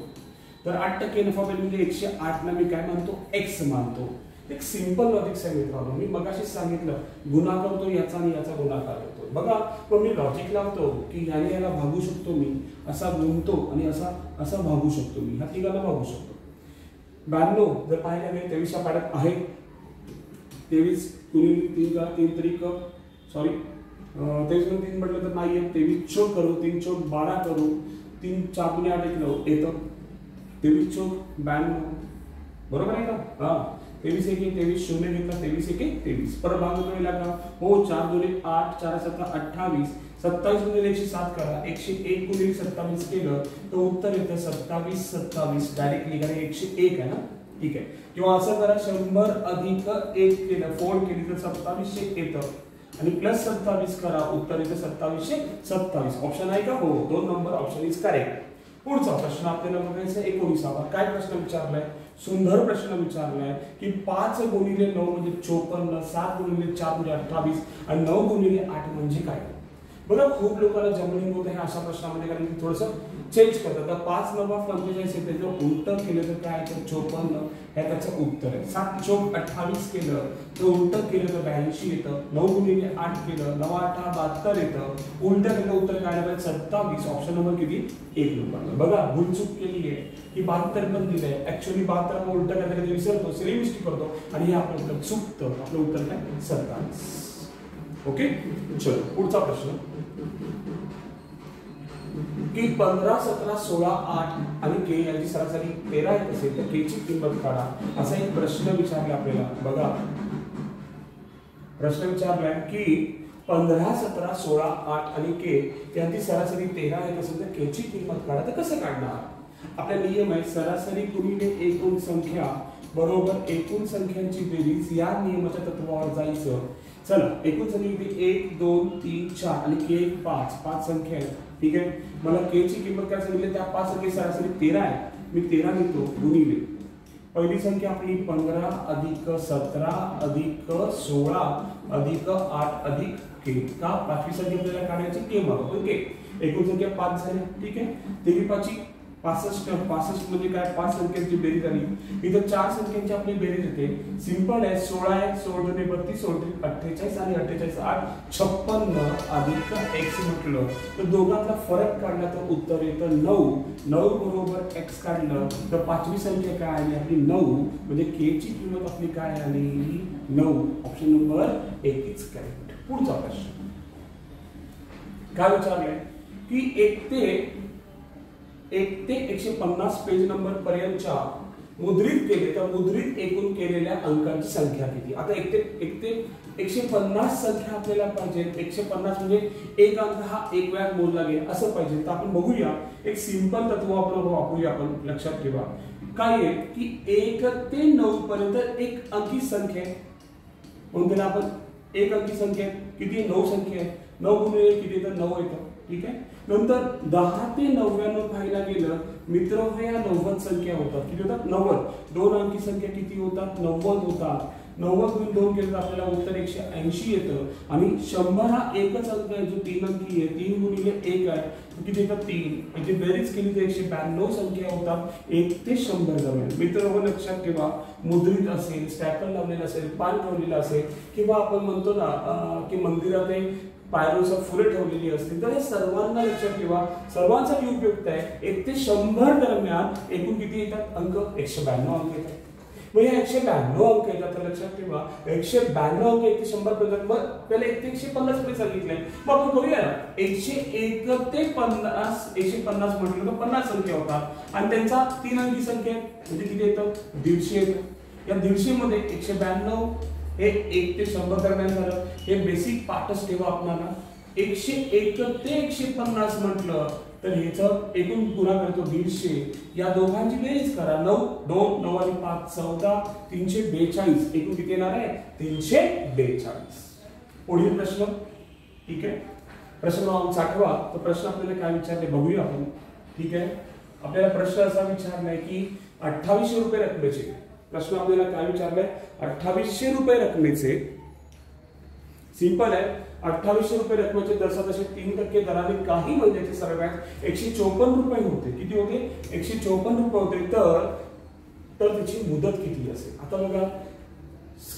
तर 8% नफा पडली म्हणजे 108 ला मी काय मानतो, एक्स मानतो. एक सिंपल लॉजिक आहे मित्रांनो. मी मगाशी सांगितलं गुणाकार होतो याचा आणि याचा गुणाकार होतो. बघा पण मी लॉजिक लावतो की याने याला भागू शकतो, मी असा गुणतो आणि असा असा भागू शकतो, मी ह्या तिघांना भागू शकतो. 92 जर पाहायला गेले 23 च्या पाड्यात आहे. 23 गुणिले 3 का 3 त्रिक सॉरी 23 गुणिले 3 म्हटलं तर नाही आहे. 23 चौक करू, 3 चौक 12 करू, 3 4 गुणिले 8 येतं 23 चौक 92. बरोबर आहे का? हा 23 1 23 शून्य घेतला 23 1 23. परत भाग मिळाला का? हो 4 गुणिले 8 4 7 28. 27 गुणिले 107 करा, 101 गुणिले 27 केलं तर उत्तर येतं 27 27. डायरेक्टली कारण 101 आहे ना, ठीक आहे. किंवा असं करा 100 अधिक 1 केलं फोल्ड केली तर 2700 येतं आणि प्लस 27 करा, उत्तर येतं 2727. ऑप्शन आहे का? हो 2 नंबर ऑप्शन इज करेक्ट. पुढचा प्रश्न आपल्याला बघायचा 19वा. काय प्रश्न विचारलाय? सुंदर प्रश्न विचारलाय की 5 गुणिले 9 म्हणजे 54, 7 गुणिले 4 म्हणजे 28 आणि 9 गुणिले 8 म्हणजे काय? बघा खूप लोकांना जमलिंग होत आहे अशा प्रश्नामध्ये, कारण की थोडंसं चेंज करतात. तर 5 9 45 येते, जर उलट केलं तर काय तर 54 हे त्याचं उत्तर आहे. 7 चौक 28 केलं तर उलट केलं तर 82 येतं. 9 गुणिले 8 केलं 9 8 72 येतं. उलट केलं उत्तर काय आलं पाहिजे 27. ऑप्शन नंबर किती? 1 नंबर. बघा भूल चूक केली आहे की 72 पण दिलंय. ऍक्च्युअली 72 आपण उलट करता कधी विसरतो, सिली मिस्टेक करतो आणि हे आपलं उत्तर चुकतं. आपलं उत्तर काय 27. ओके चलो पुढचा प्रश्न की 15 17 16 8 आणि के यांची सरासरी 13 येत असेल तर के ची किंमत काढा. असा एक प्रश्न विचारला आपल्याला. बघा प्रश्न विचारलाय की 15 17 16 8 आणि के यांची सरासरी 13 येत असेल तर के ची किंमत काढा. तर कसं काढणार? आपला नियम आहे सरासरी गुणिले एकूण संख्या बरोबर एकूण संख्यांची बेरीज. या नियमाच्या तत्वावर जायचं. चला एकूण संख्या किती? 1 2 3 4 आणि के 5 5 संख्या आहेत, ठीक आहे. मला के ची किंमत काय सांगितली? त्या 5 संख्येची सरासरी 13 आहे. मी 13 घेतो गुणिले पहिली संख्या आपली 15 अधिक 17 अधिक 16 अधिक 8 अधिक के. का? पाचवी संख्या आपल्याला काढायची के मागं पण के. एकूण संख्या 5 झाली, ठीक आहे. तेही 5 65 म्हणजे काय? 5 संख्यांची बेरीज आली. इथं 4 संख्यांची आपली बेरीज येते. सिंपल आहे. 16 आहे 16 ने 32 16 48 आणि 48 8 56 अधिक x म्हटलं तर दोघांचा फरक काढला तर उत्तर येतं 9. 9 बरोबर x काढलं तर पाचवी संख्या काय आली आपली 9. म्हणजे k ची किंमत आपली काय आली 9. Option number 1 is correct. पुढचा प्रश्न काय विचारलंय की 1 ते 150 पेज नंबर पर्यंतच्या मुद्रित केले तर मुद्रित एकूण केलेल्या अंकांची संख्या किती? आता 1 ते 150 संख्या आपल्याला पाहिजे. 150 म्हणजे एक अंक हा एक वेळा मोजला गेला असं पाहिजे. तर आपण बघूया एक सिंपल तत्व आपण वापरूया. आपण लक्षात ठेवा काय आहे की 1 ते 9 पर्यंत एक अंकी संख्या आहे. म्हणून त्याला आपण एक अंकी संख्या किती? 9 संख्या आहे. 9 गुणिले किती येतं? 9 येतं, ठीक आहे. नंतर 10 ते 99 पाहायला गेलं मित्र या 90 संख्या होतात. किती होतात? 90. दोन अंकी संख्या किती होतात? 90 होतात. 90 गुणिले 2 केलं तर आपल्याला उत्तर 180 येतं आणि 100 हा एकच अंक आहे जो 3 अंकी आहे. 3 गुणिले 1 आहे किती येतं? 3. याची बेरीज केली तर 192 संख्या होतात 1 ते 100 दरम्यान. मित्र लक्षात ठेवा मुद्रित असेल, स्टॅपल लावलेलं असेल, पान ठेवलेलं असेल किंवा आपण म्हणतो ना की मंदिरात पायरोसह फुले ठेवलेली असतील तर हे सर्वांना लक्षात ठेवा. सर्वांसाठी उपयुक्त आहे. 1 ते 100 दरम्यान एकूण किती येतात अंक? 192 अंक येतात. मग या 192 अंक येतात तर लक्षात ठेवा 192 अंक 1 ते 100 पर्यंत. मग त्याला 1 ते 150 पर्यंत सांगितलंय. मग आपण करूया 101 ते 50. 150 म्हटलं तर 50 संख्या होतात आणि त्यांचा 3 अंकी संख्या म्हणजे किती येतं? 150 येतं. या 150 मध्ये 192 हे 1 ते 100 दरम्यान झालं. हे बेसिक पाठच ठेवा आपल्याला. 101 ते 150 म्हटलं तर ह्याचं एकूण गुणाकार करतो 150. या दोघांची बेरीज करा. 9 2 9 आणि 5 14 342. एकूण किती येणार आहे? 342. पुढील प्रश्न, ठीक आहे. प्रश्न क्रमांक 60वा. तर प्रश्न आपल्याला काय विचारले बघूया आपण, ठीक आहे. आपल्याला प्रश्न असा विचारलाय की 2800 रुपये रकमेचे प्रश्न आपल्याला काय विचारलाय? 2800 रुपये रकमेचे सिंपल आहे. 2800 रुपये रकमेचे दरसादाचे 3% दराने काही महिन्याचे सरळ व्याज 154 रुपये होते. किती होते? 154 रुपये होते. तर त्याची मुदत किती असेल? आता बघा,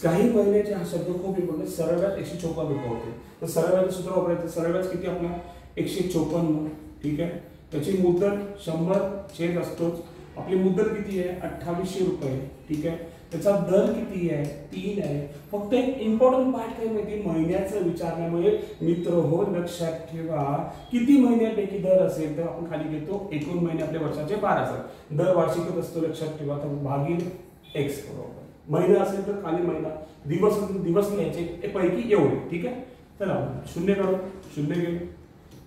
काही महिन्याचे हा शब्द खूप इम्पॉर्टंट. सरळ व्याज 154 रुपये होते. तर सरळ व्याज सूत्र वापरायचं. सरळ व्याज किती आपला? 154. ठीक आहे. त्याची मुदत 100 छेद असतोच. आपली मुदत किती आहे? 2800 रुपये. ठीक आहे. त्याचा दर किती आहे? 3 आहे. फक्त एक इम्पॉर्टंट पार्ट काय माहिती, महिन्याचं विचारल्यामुळे मित्र हो लक्षात ठेवा, किती महिन्यापैकी दर असेल तर आपण खाली घेतो एकूण महिने आपल्या वर्षाचे 12 असतात. दर वार्षिकच असतो लक्षात ठेवा. तर भागिले x बरोबर. महिना असेल तर खाली महिना, दिवस असेल दिवस लिहायचे पैकी एवढे. ठीक आहे. तर आपण शून्य काढू. शून्य गेले.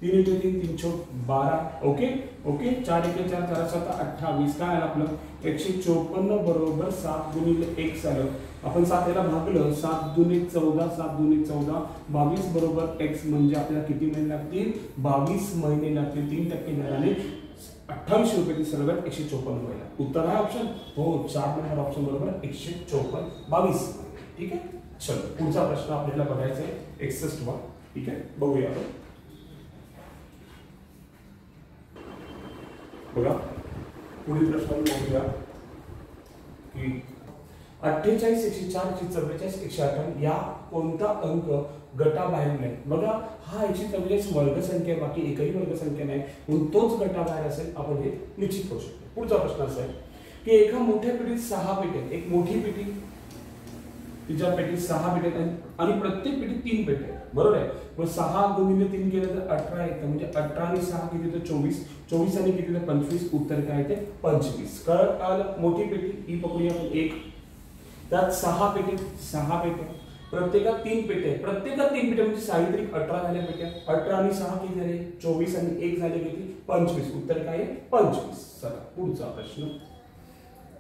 3 × 3 3 × 12. Okay okay. 4 × 4 4 7 28. काय आलं आपलं? 154 बरोबर 7 × x आलं. आपण 7 याला भागलं. 7 × 14 7 × 14 22 बरोबर x. म्हणजे आपल्याला किती महिने लागतील? 22 महिने लागतील. 3% दराने 2800 रुपयाची सरळ व्याज 154 व्हायला. उत्तर आहे ऑप्शन हो 4 नंबर ऑप्शन बरोबर 154 22. ठीक आहे. चलो पुढचा प्रश्न आपल्याला बघायचा आहे 61 वा. ठीक आहे. बघूया आपण. बघा पुढील प्रश्न बघूया की 48 104 144 158 या कोणता अंक गटाबाहेर नाही? बघा हा 144 वर्गसंख्या आहे, बाकी एकही वर्गसंख्या नाही, म्हणून तोच गटाबाहेर असेल. आपण हे निश्चित करू शकतो. पुढचा प्रश्न असा आहे की एका मोठ्या पेटीत 6 पेटी आहेत. एक मोठी पेटी, तिच्या पेटीत 6 पेटी आहेत आणि प्रत्येक पेटीत 3 पेटी आहेत. बरोबर आहे. मग 6 × 3 केलं तर 18 येतं. म्हणजे 18 आणि 6 किती तर 24. 24 आणि किती तर 25. उत्तर काय येते? 25. कळलं? मोठी पेटी ही पकडूया आपण एक. त्यात 6 पेटी, 6 पेट्या, प्रत्येकात 3 पेट्या आहेत. प्रत्येकात 3 पेट्या म्हणजे साहित्रिक 18 झाल्या पेट्या. 18 आणि 6 किती झाले? 24 आणि 1 झाले किती? 25. उत्तर काय आहे? 25. चला पुढचा प्रश्न.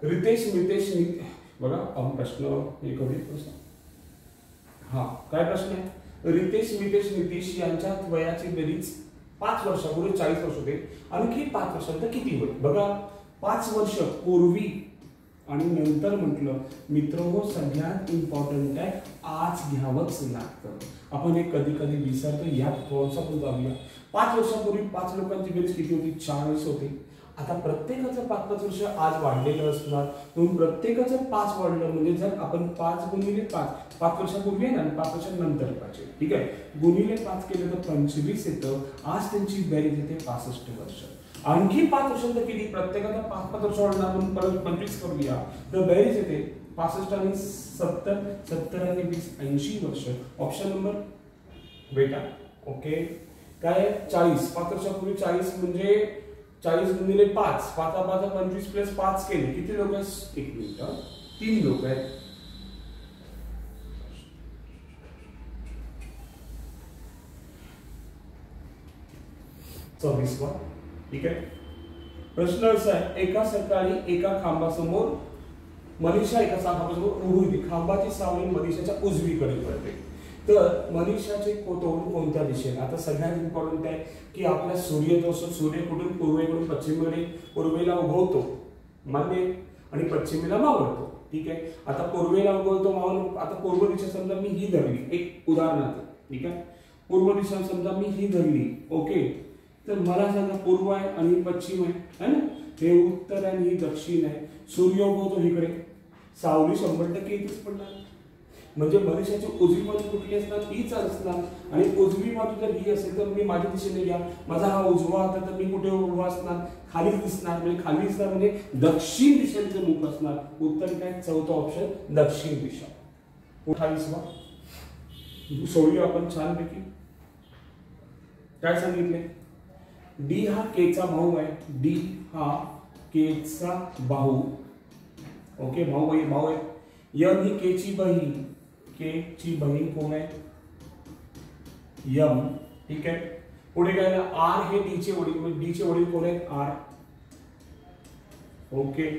रितेश मितेश बघा आपण प्रश्न हे करूया प्रश्न. हा काय प्रश्न आहे? रितेश मितेश नितीश यांच्यात वयाची बेरीज 5 वर्षापूर्वी 40 वर्ष होते. आणखी 5 वर्षानंतर किती होईल? बघा 5 वर्ष पूर्वी आणि नंतर म्हटलं मित्र हो सगळ्यात इम्पॉर्टंट आहे, आज घ्यावंच लागतं. आपण हे कधी कधी विसरतो. यात थोडंसं पण जाऊया. 5 वर्षापूर्वी 5 लोकांची बेरीज किती होती? 40 होती. आता प्रत्येकाचं 5-5 वर्ष आज वाढलेलं असणार, म्हणून प्रत्येकाचं 5 वाढलं म्हणजे जर आपण 5 × 5 5 वर्षापूर्वी आहे ना, 5 वर्षानंतर पाहिजे. ठीक आहे. गुणिले 5 केलं तर 25 येतं. आज त्यांची बेरीज येते 65 वर्ष. आणखी 5 वर्षांत किती? प्रत्येकाचा 5-5 वर्ष वाढणार म्हणून परत 25 करूया तर बेरीज येते 65 आणि 70 70 आणि 20 80 वर्ष. ऑप्शन नंबर बेटा ओके काय? 40. 5 वर्षापूर्वी 40 म्हणजे 40 गुणिले 5 5 5 25 प्लस 5 केले किती लोक आहेत? 1 मिनिट. 3 लोक आहेत. वा. ठीक आहे. प्रश्न असा आहे एका सकाळी एका खांबासमोर मनीषा एका खांबासमोर उभी होती. खांबाची सावली मनीषाच्या उजवीकडे पडते. तर मनीषाचे तोंड कोणत्या दिशेने? आता सगळ्यात इम्पॉर्टंट आहे की आपला सूर्य जो असतो सूर्य कुठून? पूर्वेकडून पश्चिमेकडे. पूर्वेला उगवतो मान्य आणि पश्चिमेला मावळतो. ठीक आहे. आता पूर्वेला उगवतो मावळतो. आता पूर्व दिशा समजा मी ही धरली एक उदाहरणार्थ. ठीक आहे. पूर्व दिशा समजा मी ही धरली. ओके. तर मला सांगा पूर्व आहे आणि पश्चिम आहे ना, हे उत्तर आहे आणि ही दक्षिण आहे. सूर्य उगवतो इकडे, सावली 100% इथेच पडणार. म्हणजे मनीषाची उजवी बाजू कुठली असणार? हीच असणार. आणि उजवी बाजू जर ही असेल तर मी माझ्या दिशेने घ्या. माझा हा उजवा हात तर मी कुठे उभा असणार? खाली दिसणार. म्हणजे खाली दिसणार म्हणजे दक्षिण दिशेने मुख असणार. उत्तर काय? चौथा ऑप्शन दक्षिण दिशा. 28 वा सोडूया आपण छानपैकी. काय सांगितले? डी हा केचा भाऊ आहे. डी हा केचा भाऊ. ओके भाऊ आहे. यम ही केची बहीण. के ची बहीण कोण आहे? यम. ठीक आहे. पुढे काय? आर हे डी चे वडील. डी चे वडील कोण आहेत? आर. ओके.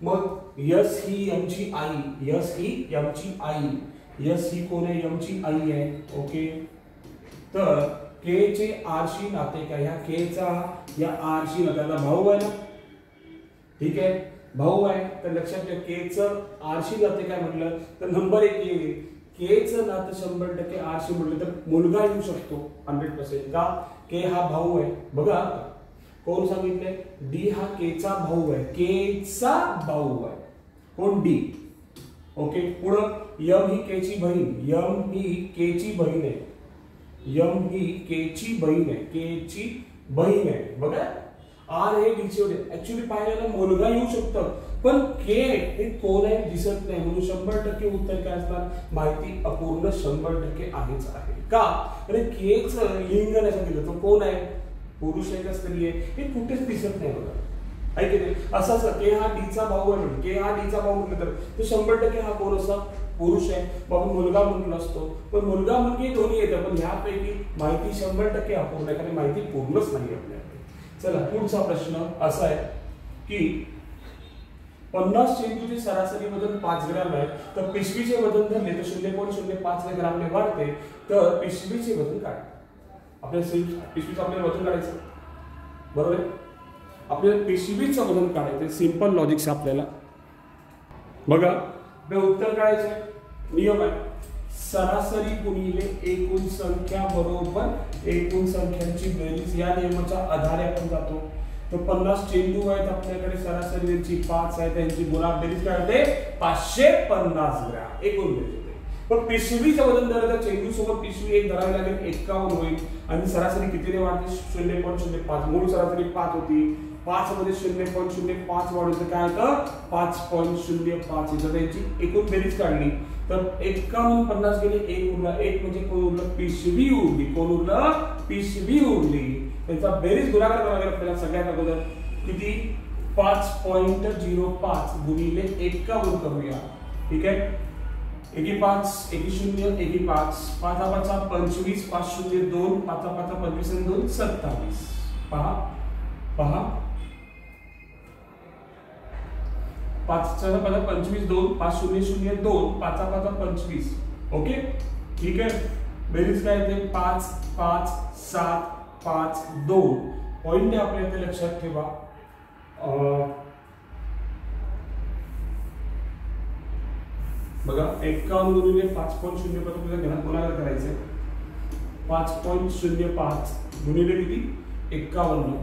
मग यस ही यमची आई. यस ही यमची आई. यस ही कोण आहे? यमची आई आहे. ओके. तर के चे आरशी नाते काय? ह्या के चा या आरशी नात्याला भाऊ आहे ना. ठीक आहे. भाऊ आहे तर लक्षात ठेवा के च आरशी नाते काय म्हटलं तर नंबर 1 येईल. के चं नातं 100% आर शी म्हटलं तर मुलगा येऊ शकतो 100%. का? के हा भाऊ आहे. बघा कोण सांगितलंय? डी हा के चा भाऊ आहे. के चा भाऊ आहे कोण? डी. ओके. पुढे यम ही के ची बहीण. यम ही के ची बहीण आहे. यम ही के ची बहीण आहे. के ची बहीण आहे. बघा आर हे डी चे होते. ऍक्च्युली पाहायला मुलगा येऊ शकतं पण के हे कोण आहे दिसत नाही म्हणून 100% उत्तर काय असणार? माहिती अपूर्ण 100% आहेच आहे. का? अरे के चं लिंग नाही सांगितलं तो कोण आहे? पुरुष आहे का स्त्री आहे? हे कुठेच दिसत नाही बघा. ऐक नाही असं के हा डी चा भाऊ आहे म्हणून के हा डी चा भाऊ म्हटलं तर 100% हा कोण असा? पुरुष आहे. बाबा मुलगा म्हणून असतो पण मुलगा मुलगी दोन्ही येतं पण ह्यापैकी माहिती 100% अपूर्ण आहे कारण माहिती पूर्णच नाही आपल्याकडे. चला पुढचा प्रश्न असा आहे की 50 चेंडूचे सरासरी वजन 5 ग्राम आहे तर पिशवीचे वजन धरले तर 0.05 ग्रामने वाढते तर पिशवीचे वजन काय? आपल्याला पिशवीचं आपल्याला वजन काढायचं बरोबर आहे. आपल्याला पिशवीचं वजन काढायचं सिंपल लॉजिक्स आपल्याला बघा उत्तर काढायचं नियम आहे सरासरी गुणिले एकूण संख्या बरोबर एकूण संख्यांची बेरीज. या नियमाच्या आधारे आपण जातो. तर 50 चेंडू आहेत आपल्याकडे सरासरी त्यांची 5 आहे त्यांची गुणा बेरीज काय होते? 550 ग्रॅम एकूण बेरीज. पण पिशवीचं वजन धरलं तर चेंडू सोबत पिशवी एक धरावी लागेल 51 होईल आणि सरासरी कितीने वाढते? 0.05. मूळ सरासरी 5 होती 5 मध्ये 0.05 वाढवलं काय होतं? 5.05 येतं. त्यांची एकूण बेरीज काढली तर 51 50 गेले 1 उरला. 1 म्हणजे कोण उरलं? पिशवी उरली. कोण उरलं? पिशवी उरली. त्यांचा बेरीज गुणाकार करावा लागेल आपल्याला सगळ्यात अगोदर किती? 5.05 गुणिले 51 करूया. ठीक आहे. 1 1 0 1 5 5 5 25 5 0 2 5 5 25 आणि 2 27. पहा 5 25 2 5 0 0 2 5 5 25. ओके ठीक आहे. बेरीज काय येते? 5 5 7 5 2. पॉइंट आपल्या इथे लक्षात ठेवा. बघा 51 गुणिले 5.0 पर्यंत घरात गुणाकार करायचे. 5.05 गुणिले किती? 51.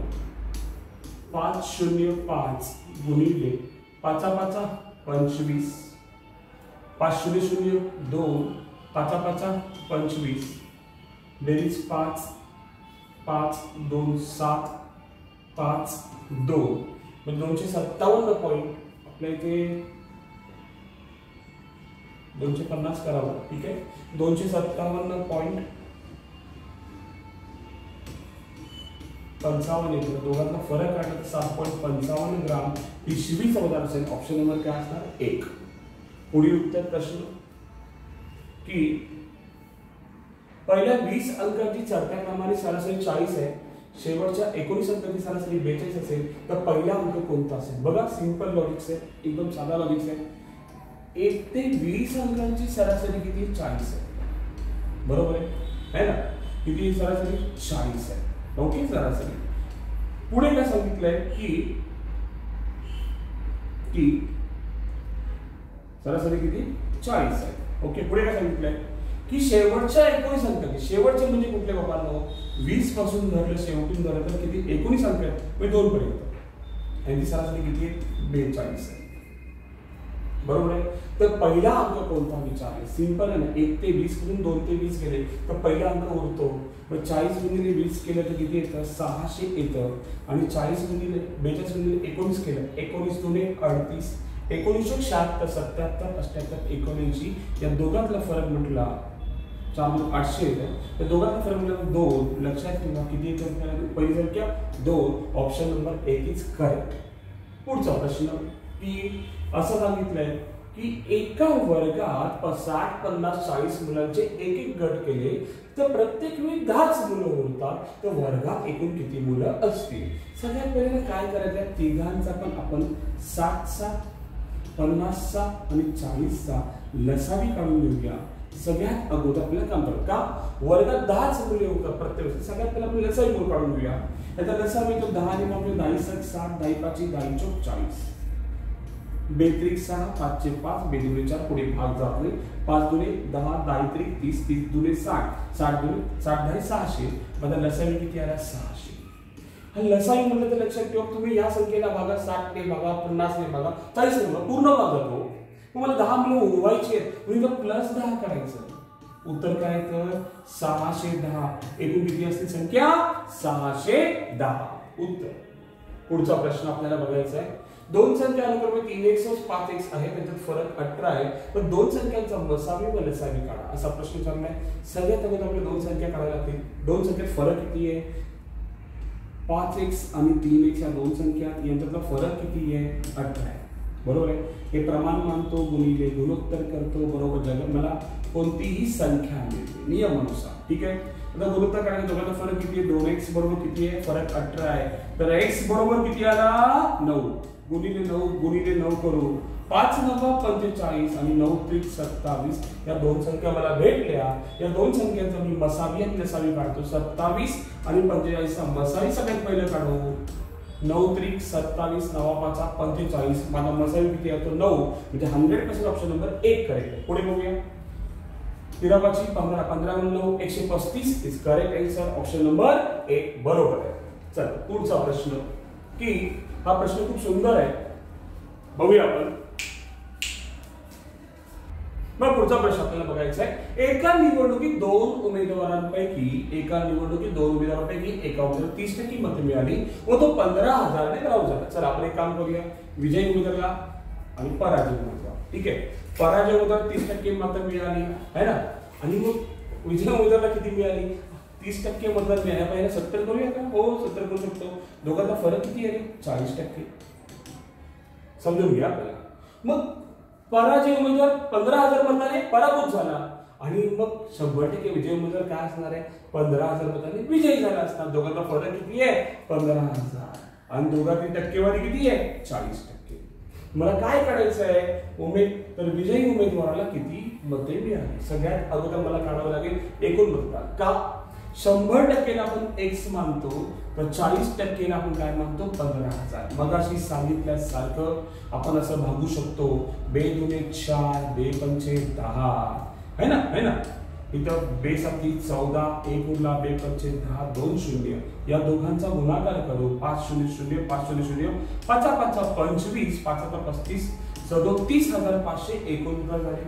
505 गुणिले 5 5 25 5 0 0 2 5 5 25 बेरीज 5 5 2 7 5 2 म्हणजे 257 पॉइंट आपल्या इथे 250 करावं. ठीक आहे. 257 पॉइंट 55 येतो. दोघांना फरक काढला तर 7.55 ग्राम पिशवीचं वजन असेल. ऑप्शन नंबर काय असणार? 1. पुढील उत्तर प्रश्न की पहिल्या 20 अंकाची चढत्या क्रमाने सरासरी 40 आहे शेवटच्या 19 अंकाची सरासरी 42 असेल तर पहिला अंक कोणता असेल? बघा सिंपल लॉजिक्स आहे एकदम साधा लॉजिक्स आहे. 1 ते 20 अंकांची सरासरी किती? 40 आहे बरोबर आहे ना. किती सरासरी? 40 आहे. ओके सरासरी. पुढे काय सांगितलंय की सरासरी किती? 40 आहे. ओके पुढे काय सांगितलंय की शेवटच्या 19 अंकाची शेवटचे म्हणजे कुठले बाबांनो? 20 पासून धरलं शेवटून धरलं तर किती? 19 अंक आहेत म्हणजे 2 पर्यंत आणि सरासरी किती आहे? 42 आहे बरोबर आहे. तर पहिला अंक कोणता विचारले? सिंपल आहे ना. 1 ते 20 मधून 2 ते 20 गेले तर पहिला अंक उरतो. मग 40 गुणिले 20 केलं तर किती येतं? 600 येतं. आणि 40 गुणिले 42 गुणिले 19 केलं 19 दुने 38 1976 77 78 79 या दोघांतला फरक म्हटला 4 800 येतं. तर दोघांतला फरक म्हटलं 2. लक्षात ठेवा किती येतं? पहिली संख्या 2. Option number 1 is correct. पुढचा प्रश्न की असं सांगितलंय की एका वर्गात 60 50 40 मुलांचे एक एक गट केले तर प्रत्येक वेळी 10च मुलं उरतात तर वर्गात एकूण किती मुलं असतील? सगळ्यात पहिल्यांदा काय करायचं? तिघांचा पण आपण 60चा 50चा आणि 40चा लसावी काढून घेऊया. सगळ्यात अगोदर आपल्याला काम करत का वर्गात 10च मुले उरतात प्रत्येक वेळी. सगळ्यात पहिला आपण लसावी मूळ काढून घेऊया. याचा लसावी तो 10 आणि 10 60 10 5 10 40 बेत्रिक 6, 5 चे 5, बेदुने 4, पुढे भाग जात नाही. 5 दुने 10, 10 त्रिक 30, 30 दुने 60, 60 दुने 60 10 600. माझा लसावी किती आला? 600. हा लसावी म्हणलं तर लक्षात ठेवा, तुम्ही या संख्येला भागा 60 ने भागा, 50 ने भागा, 40 ने भागा, पूर्ण भाग जातो. तुम्हाला 10 मुलं उडवायचे आहेत म्हणजे प्लस 10 करायचं. उत्तर काय तर 610. एकूण किती असते संख्या? 610. उत्तर. पुढचा प्रश्न आपल्याला बघायचा आहे. दोन संख्या अनुक्रमे 3x व 5x आहे, त्यांच्यात फरक 18 आहे, पण दोन संख्यांचा मसावी व लसावी काढा असा प्रश्न विचारलाय. सगळ्यात अगोदर आपल्याला दोन संख्या काढायला लागतील. दोन संख्येत फरक किती आहे? 5x आणि 3x या दोन संख्या यांच्यातला फरक किती आहे? 18 आहे. बरोबर आहे. हे प्रमाण मानतो, गुणिले गुणोत्तर करतो. बरोबर. जग मला कोणतीही संख्या मिळते नियमानुसार. ठीक आहे. आता गुणोत्तर करायचं, दोघांचा फरक किती आहे? 2x बरोबर किती आहे? फरक 18 आहे. तर x बरोबर किती आला? 9. गुणिले 9 करू. 5 9 45 आणि 9 त्रिक 27. या दोन संख्या मला भेटल्या. या दोन संख्यांचा मी मसावी आणि लसावी काढतो. 27 आणि 45 चा मसावी सगळ्यात पहिलं काढू. 9 त्रिक 27, 9 5 45. माझा मसावी किती येतो? 9. म्हणजे 100% ऑप्शन नंबर 1 करेक्ट. पुढे बघूया. 13 5 15, 15 9 135 is correct answer. Option number 1 बरोबर आहे. चला पुढचा प्रश्न, की हा प्रश्न खूप सुंदर आहे, बघूया आपण. मग पुढचा प्रश्न आपल्याला बघायचा आहे. एका निवडणुकीत दोन उमेदवारांपैकी एका उमेदवाराला 30% मतं मिळाली व तो 15,000 ने पराभूत झाला. चला आपण एक काम करूया. विजयी उमेदवाराला आणि पराजय उमेदवार. ठीक आहे. पराजय उमेदवार 30% मतं मिळाली आहे ना, आणि मग विजयी उमेदवाराला किती मिळाली? 30% मतदान मिळाल्या पाहिजे. 70 करूया का? हो 70 करू शकतो. दोघांचा फरक किती आहे? 40%. समजून घ्या आपल्याला. मग पराजय उमेदवार 15,000 मताने पराभूत झाला आणि मग 100% विजय उमेदवार काय असणार आहे? 15,000 मताने विजयी झाला असणार. दोघांचा फरक किती आहे? 15,000. आणि दोघांची टक्केवारी किती आहे? 40%. मला काय करायचं आहे? तर विजयी उमेदवाराला किती मते मिळाली? सगळ्यात अगोदर मला काढावं लागेल एकूण मतदार. का? 100% आपण x मानतो, तर 40% आपण काय मानतो? 15,000. मगाशी सांगितल्यासारखं आपण असं भागू शकतो. 2 दुने 4, 2 पंचे 10 है ना. इथं 2 साती 14, 1 उरला, 2 पंचे 10, 2 शून्य. या दोघांचा गुणाकार करू. 5 0 0, 5 0 0, 5 5 25, 5 35, 37,500 एकूण उत्तर झाले.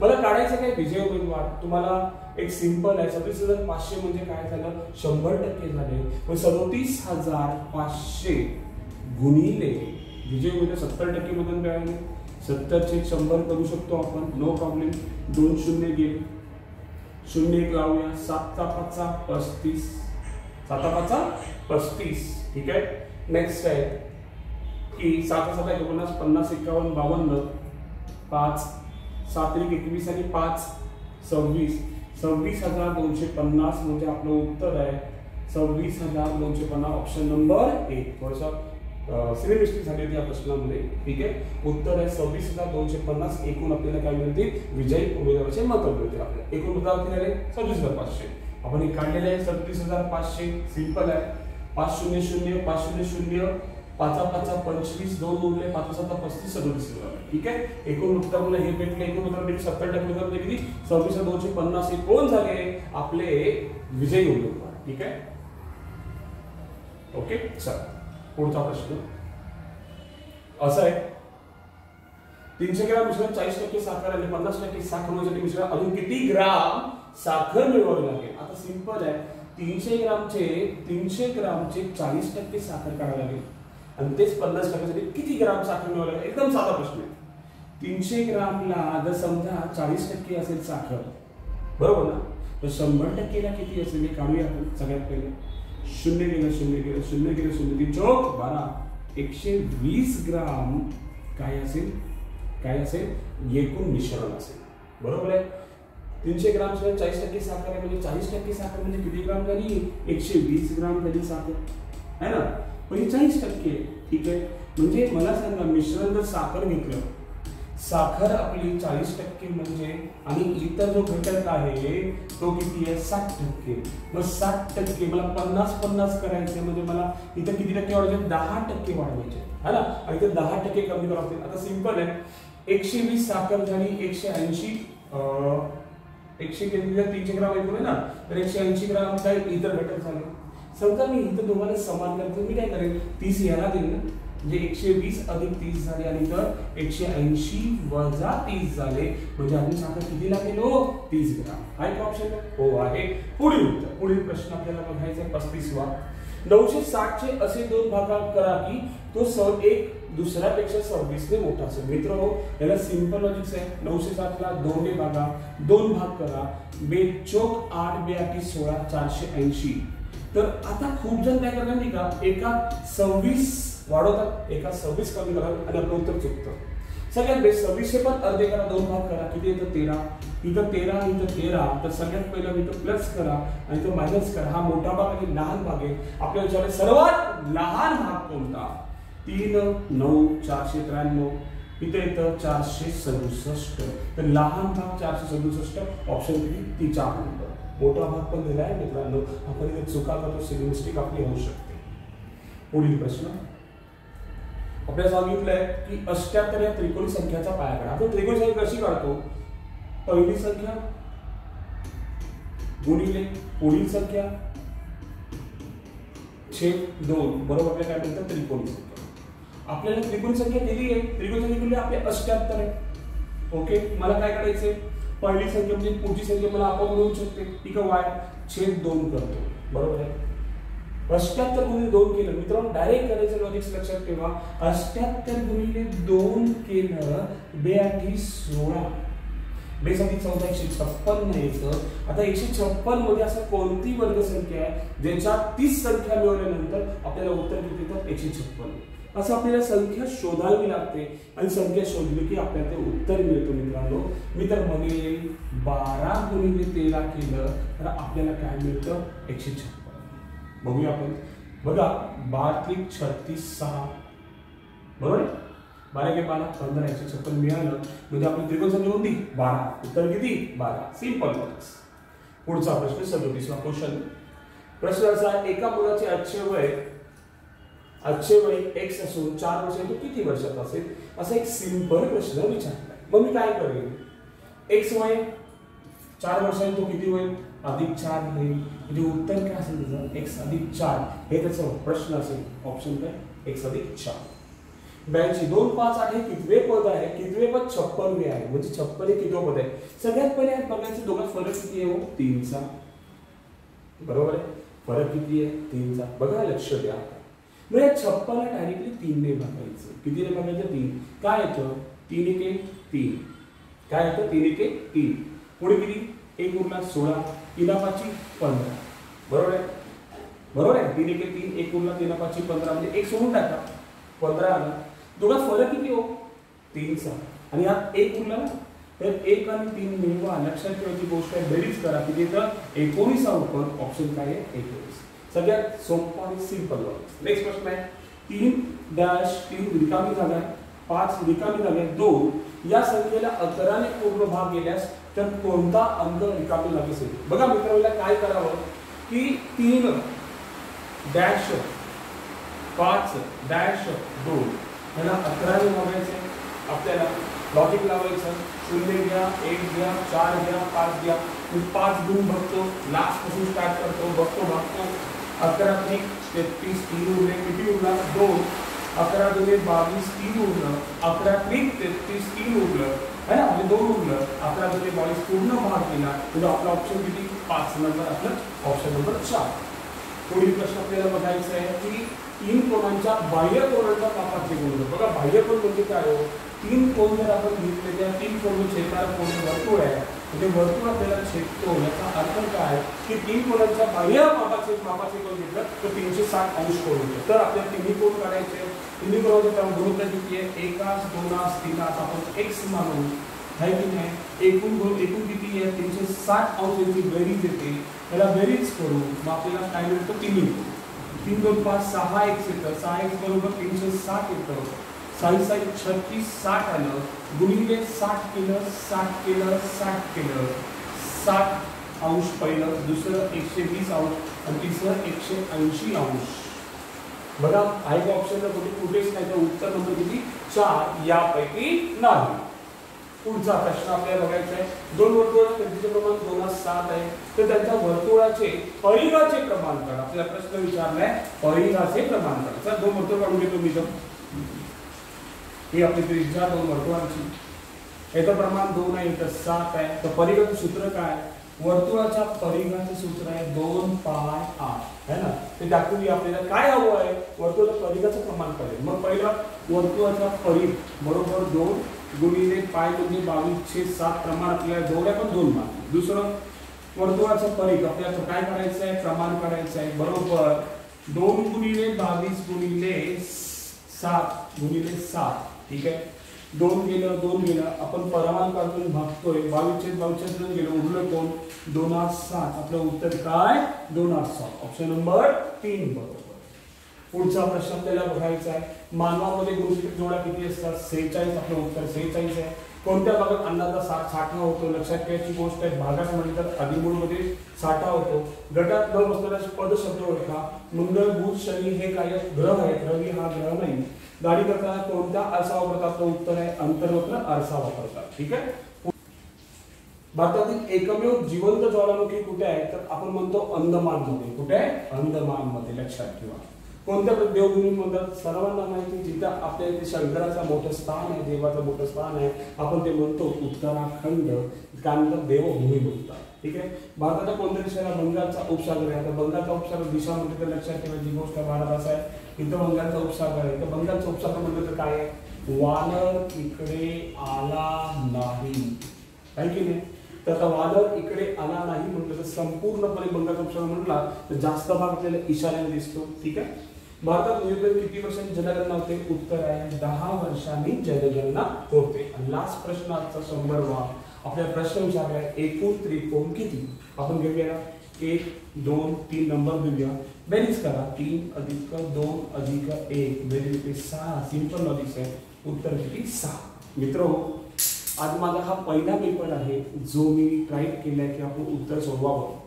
मला काढायचं काय? विजय उमेदवार. तुम्हाला एक सिंपल आहे. 37,500 म्हणजे काय झालं? 100% झाले. पण 37,500 गुणिले विजय उमेदवार 70% मतदान मिळाले. 70 चे 100 करू शकतो आपण, नो प्रॉब्लेम. 2 शून्य गेले, 0 1 लावूया. 7 5 35, 7 5 35. ठीक आहे. नेक्स्ट आहे की 7 7 49, 50 51 52, 5 7 21 आणि 5 26, 26,250 म्हणजे आपलं उत्तर आहे 26,250. Option number 1. थोडंसं सिली मिस्टेक झाली होती या प्रश्नामध्ये. ठीक आहे. उत्तर आहे 26,250. एकूण आपल्याला काय मिळते? विजयी उमेदवाराचे मतं मिळते. आपल्याला एकूण मतदार किती झाले? 36,500. आपण एक काढलेले आहे 37,500. सिंपल आहे. 5 0 0, 5 0 0, 5 5 25, 2 उरले, 5 7 35, 37. ठीक आहे. एकूण उत्तर मला हे भेटले. एकूण उत्तर भेटले 70% मध्ये किती? 26,250. हे कोण झाले? आपले विजयी उमेदवार. ठीक आहे. ओके. चला पुढचा प्रश्न असा आहे. 300 ग्राम मिश्रण 40% साखर आणि 50% साखर होण्यासाठी मिश्रण अजून किती ग्राम साखर मिळवावी लागेल? आता सिंपल आहे. 300 ग्रामचे 40% साखर काढावी लागेल आणि तेच 50% साठी किती ग्राम साखर मिळवावी लागेल? एकदम साधा प्रश्न आहे. 300 ग्रामला जर समजा 40% असेल साखर, बरोबर ना, तर 100% ला किती असेल हे काढूया आपण. सगळ्यात पहिले 0 गेलं, 0 गेलं, 0 गेलं, 0 3 चौक 12, 120 ग्राम काय असेल? एकूण मिश्रण असेल. बरोबर आहे. 300 ग्राम 40% साखर आहे म्हणजे 40% साखर म्हणजे किती ग्राम झाली? 120 ग्राम झाली साखर, है ना. म्हणजे 40%. ठीक आहे. म्हणजे मला सांगा, मिश्रण जर साखर घेतलं, साखर आपली 40% म्हणजे आणि इतर जो घटक आहे तो किती आहे 60%. मग 60% मला 50-50 करायचे म्हणजे मला इथं किती टक्के वाढवायचे 10% वाढवायचे है ना. आणि ते 10% कमी करावं लागतील. आता सिंपल आहे 120 साखर झाली 180 300 ग्राम एकूण आहे ना तर 180 ग्राम काय इतर घटक झाले. समजा मी इथं तुम्हाला समान करायचं मी काय करेन 30 याला देईन ना म्हणजे 120 अधिक 30 झाले आणि तर 180 वजा 30 झाले म्हणजे अजून साखर किती लागेल हो 30 ग्राम. आहे का ऑप्शन हो आहे. पुढील प्रश्न आपल्याला बघायचा आहे 35वा. 960 चे असे दोन भागाकार करा की तो एक दुसऱ्यापेक्षा 26 ने मोठा असेल. मित्रांनो याला सिंपल लॉजिक्स आहे. 960 ला 2 ने भागा 2 भाग करा 2 चौक 8 2 8 16 480. तर आता खूप जण काय करणार नाही का एका 26 वाढवतात एका 26 कमी करतात आणि आपलं उत्तर चुकतं. सगळ्यात बेस्ट 26 पण अर्धे करा 2 भाग करा किती येतं 13. इथं 13 इथं 13 तर सगळ्यात पहिला इथं प्लस करा आणि तो मायनस करा. हा मोठा भाग आणि लहान भाग आहे. आपल्या विचारले सर्वात लहान भाग कोणता 3 9 493 इथे येतं 467. तर लहान भाग 467 ऑप्शन किती 4 नंबर. मोठा भाग पण दिला आहे मित्रांनो. आपण इथे चुका करतो सिली मिस्टेक आपली होऊ शकते. पुढील प्रश्न आपल्याला सांगितलंय की 78 या त्रिकोणी संख्याचा पाया काढा. आपण त्रिकोणी संख्या कशी काढतो पहिली संख्या गुणिले पुढील संख्या छेद 2 बरोबर. आपल्याला काय म्हणतात त्रिकोणी संख्या. आपल्याला त्रिकोणी संख्या दिली आहे त्रिकोणी संख्या दिली आपले 78 आहे. ओके मला काय करायचंय पहिली संख्या म्हणजे पुढची संख्या मला आपण मिळू शकते ती का y छेद 2 करतो बरोबर आहे. 78 गुणिले 2 केलं मित्रांनो डायरेक्ट करायचं लॉजिक लक्षात ठेवा. 78 गुणिले 2 केलं 2 8 16 बेसाठी 14 156 यायचं. आता 156 मध्ये असं कोणती वर्गसंख्या आहे ज्याच्यात 30 संख्या मिळवल्यानंतर आपल्याला उत्तर किती येतं 156. असं आपल्याला संख्या शोधावी लागते आणि संख्या शोधली की आपल्याला ते उत्तर मिळतं मित्रांनो. मी तर म्हणेन 12 गुणिले 13 केलं तर आपल्याला काय मिळतं 156. बघूया आपण बघा 12 36 6 बरोबर 12 के 12 15 156 मिळालं म्हणजे आपली त्रिकोण संख्या कोणती 12. उत्तर किती 12. Simple logics. पुढचा प्रश्न 37वा क्वेश्चन. प्रश्न असा एका मुलाचे आजचे वय x असून 4 वर्ष तो किती वर्षाचा असेल असा एक सिंपल प्रश्न विचारलाय. मग मी काय करेन x वय 4 वर्षांनी तो किती होईल अधिक 4 होईल म्हणजे उत्तर काय असेल त्याचं x अधिक 4 हे त्याचा प्रश्न असेल. ऑप्शन काय x अधिक 4. 82 2 5 8 हे कितवे पद आहे कितवे पद 56वे आहे म्हणजे 56 हे कितवे पद आहे. सगळ्यात पहिले बघायचं दोघात फरक किती आहे 3 चा बरोबर आहे. फरक किती आहे 3 चा. बघा लक्ष द्या. मग या 56 ला डायरेक्टली 3 ने भागायचं. किती ने भागायचं 3. काय येतं 3 1 3 काय येतं 3 1 3. पुढे किती 1 उरला 16 3 5 15 बरोबर आहे 3 1 3 1 उरला 3 5 15 म्हणजे 1 सोडून टाका 15 आला. दोघात फरक किती हो 3 चा आणि यात 1 उरला ना तर 1 आणि 3 मिळवा. लक्षात ठेवायची गोष्ट आहे बेरीज करा किती येतं 19 उत्तर. ऑप्शन काय आहे 19. सगळ्यात सोपा आणि सिंपल लॉजिक. नेक्स्ट प्रश्न आहे 3-3 रिकामी जागा 5 रिकामी जागा 2 या संख्येला 11 ने पूर्ण भाग गेल्यास तर कोणता अंक रिकामी जागा असेल. बघा मित्रांनो काय करावं की 3 डॅश 5 डॅश 2 ह्याला 11 ने भागायचे. आपल्याला लॉजिक लावायचं 0 घ्या 1 घ्या 4 घ्या 5 घ्या. 5 गुण बघतो लास्ट पासून स्टार्ट करतो बघतो भागतो 11 3 33 3 उरले किती उरला 2. 11 2 22 3 उरलं 11 3 33 3 उरलं है ना म्हणजे 2 उरलं. 11 2 22 पूर्ण भाग केला म्हणजे आपला ऑप्शन किती 5 नंबर आपलं ऑप्शन नंबर 4. पुढील प्रश्न आपल्याला बघायचा आहे की 3 कोणांच्या बाह्य कोणांच्या मापाचे गुण. बघा बाह्य कोण म्हणजे काय हो 3 कोण जर आपण घेतले त्या 3 कोण छेदणारा कोण वर्तुळ आहे म्हणजे वर्तुळ आपल्याला छेदतो. याचा अर्थ काय की 3 कोणांच्या बाह्य मापाचे कोण घेतलं तर 360 अंश कोण होते. तर आपल्याला तिन्ही कोण काढायचे. तिन्ही कोणाचा गुणोत्तर किती आहे 1 2 3 आपण x मानू आहे की नाही. एकूण किती आहे 360 अंश यांची बेरीज येते. त्याला बेरीज करू मग आपल्याला काय मिळतं तिन्ही 3 2 5 6x येतं 6x बरोबर 360 येतं. साई साई 36 60 आलं गुणिले 60 केलं 60 केलं 60 केलं 60 अंश पहिलं, दुसरं 120 अंश आणि तिसरं 180 अंश। बघा आहे का ऑप्शनला कुठेच नाही, तर उत्तर नंबर किती 4 यापैकी नाही। पुढचा प्रश्न आपल्याला बघायचा आहे, दोन वर्तुळाचे त्रिज्येचे प्रमाण 2:7 आहे, तर त्यांच्या वर्तुळाचे परिघाचे प्रमाण काढा। आपल्याला प्रश्न विचारलाय परिघाचे प्रमाण काढा। चला दोन वर्तुळ काढून घेतो मी तर, ही आपली त्रिज्या दोन वर्तुळांची, याचं प्रमाण 2 आहे, तर 7 आहे, तर परिघाचं सूत्र काय, वर्तुळाच्या परिघाचे सूत्र आहे 2πr है ना। ते दाखवूया आपल्याला काय हवं आहे, वर्तुळाच्या परिघाचं प्रमाण कळेल। मग पहिला वर्तुळाचा परिघ बरोबर 2 गुणिले पाय म्हणजे 22/7 प्रमाण आपल्याला जोड्या पण 2 मान। दुसरं वर्तुळाचं परिघ आपल्याला काय करायचं आहे, प्रमाण करायचं आहे बरोबर 2 गुणिले 22 गुणिले 7 गुणिले 7, ठीक आहे। 2 गेलं आपण प्रमाण काढून भागतोय, 22/22 गेलं उरलं कोण 2/7। आपलं उत्तर काय 2/7, ऑप्शन नंबर 3 बरोबर। पुढचा प्रश्न आपल्याला बघायचा आहे, मानवामध्ये गुणोत्तर जोड्या किती असतात 46, आपलं उत्तर 46 आहे। कोणत्या भागात अन्नाचा साठा होतो, लक्षात घ्यायची गोष्ट आहे, भागात म्हणजे तर अधिमूळमध्ये साठा होतो। गटात न बसणाऱ्या पद शब्द ओळखा, मंगळ बुध शनी हे काय ग्रह आहेत, रवी हा ग्रह नाही। गाडी करताना कोणत्या आरसा वापरतात, आपलं उत्तर आहे अंतर्वक्र आरसा वापरतात, ठीक आहे। भारतातील एकमेव जिवंत ज्वालामुखी कुठे आहे, तर आपण म्हणतो अंदमान मध्ये। कुठे आहे, अंदमान मध्ये, लक्षात ठेवा। कोणत्या देवभूमी म्हणतात, सर्वांना माहिती जिथं आपल्या इथे शंकराचं मोठं स्थान आहे, देवाचं मोठं स्थान आहे, आपण ते म्हणतो उत्तराखंड, त्यानंतर देवभूमी म्हणतात, ठीक आहे। भारताच्या कोणत्या देशाला बंगालचा उपसागर आहे, तर बंगालचा उपसागर दिशा म्हणजे तर लक्षात ठेवायची गोष्ट भारत असा आहे, इथं बंगालचा उपसागर आहे, तर बंगालचा उपसागर म्हणजे तर काय आहे, वानर इकडे आला नाही, आहे की नाही। तर आता वादळ इकडे आला नाही म्हटलं तर संपूर्णपणे बंगालचा उपसागर म्हटला तर जास्त भाग आपल्याला ईशान्येला दिसतो, ठीक आहे। भारतात नियोजन किती वर्षांनी जनगणना होते, उत्तर आहे 10 वर्षांनी जनगणना होते। आणि लास्ट प्रश्न आजचा 100वा आपल्याला प्रश्न विचारलाय, एकूण त्रिकोण किती, आपण घेऊया 1 2 3 नंबर देऊया, बेरीज करा 3 + 2 + 1 बेरीज 6, सिंपल लॉजिक आहे, उत्तर किती 6। मित्रांनो आज माझा हा पहिला पेपर आहे जो मी ट्राय केलाय की आपण उत्तर सोडवावं,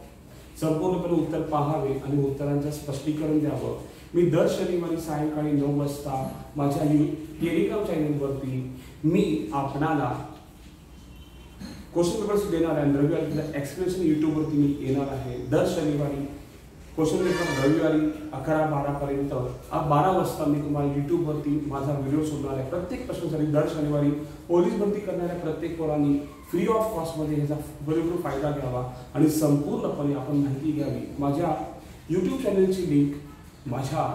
संपूर्णपणे उत्तर पाहावे आणि उत्तरांचं स्पष्टीकरण द्यावं। मी दर शनिवारी सायंकाळी 9 वाजता माझ्या टेलिग्राम चॅनलवरती मी आपणाला क्वेश्चन पेपर्स देणार आहे, रविवारी एक्सप्लेनेशन यूट्यूबवरती मी येणार आहे। दर शनिवारी क्वेश्चन पेपर रविवारी 11-12 पर्यंत 12 वाजता मी तुम्हाला यूट्यूबवरती माझा व्हिडिओ सोडणार आहे। प्रत्येक प्रश्नासाठी दर शनिवारी पोलीस भरती करणाऱ्या प्रत्येक पोरांनी फ्री ऑफ कॉस्टमध्ये ह्याचा भरपूर फायदा घ्यावा आणि संपूर्णपणे आपण माहिती घ्यावी। माझ्या यूट्यूब चॅनलची लिंक, माझ्या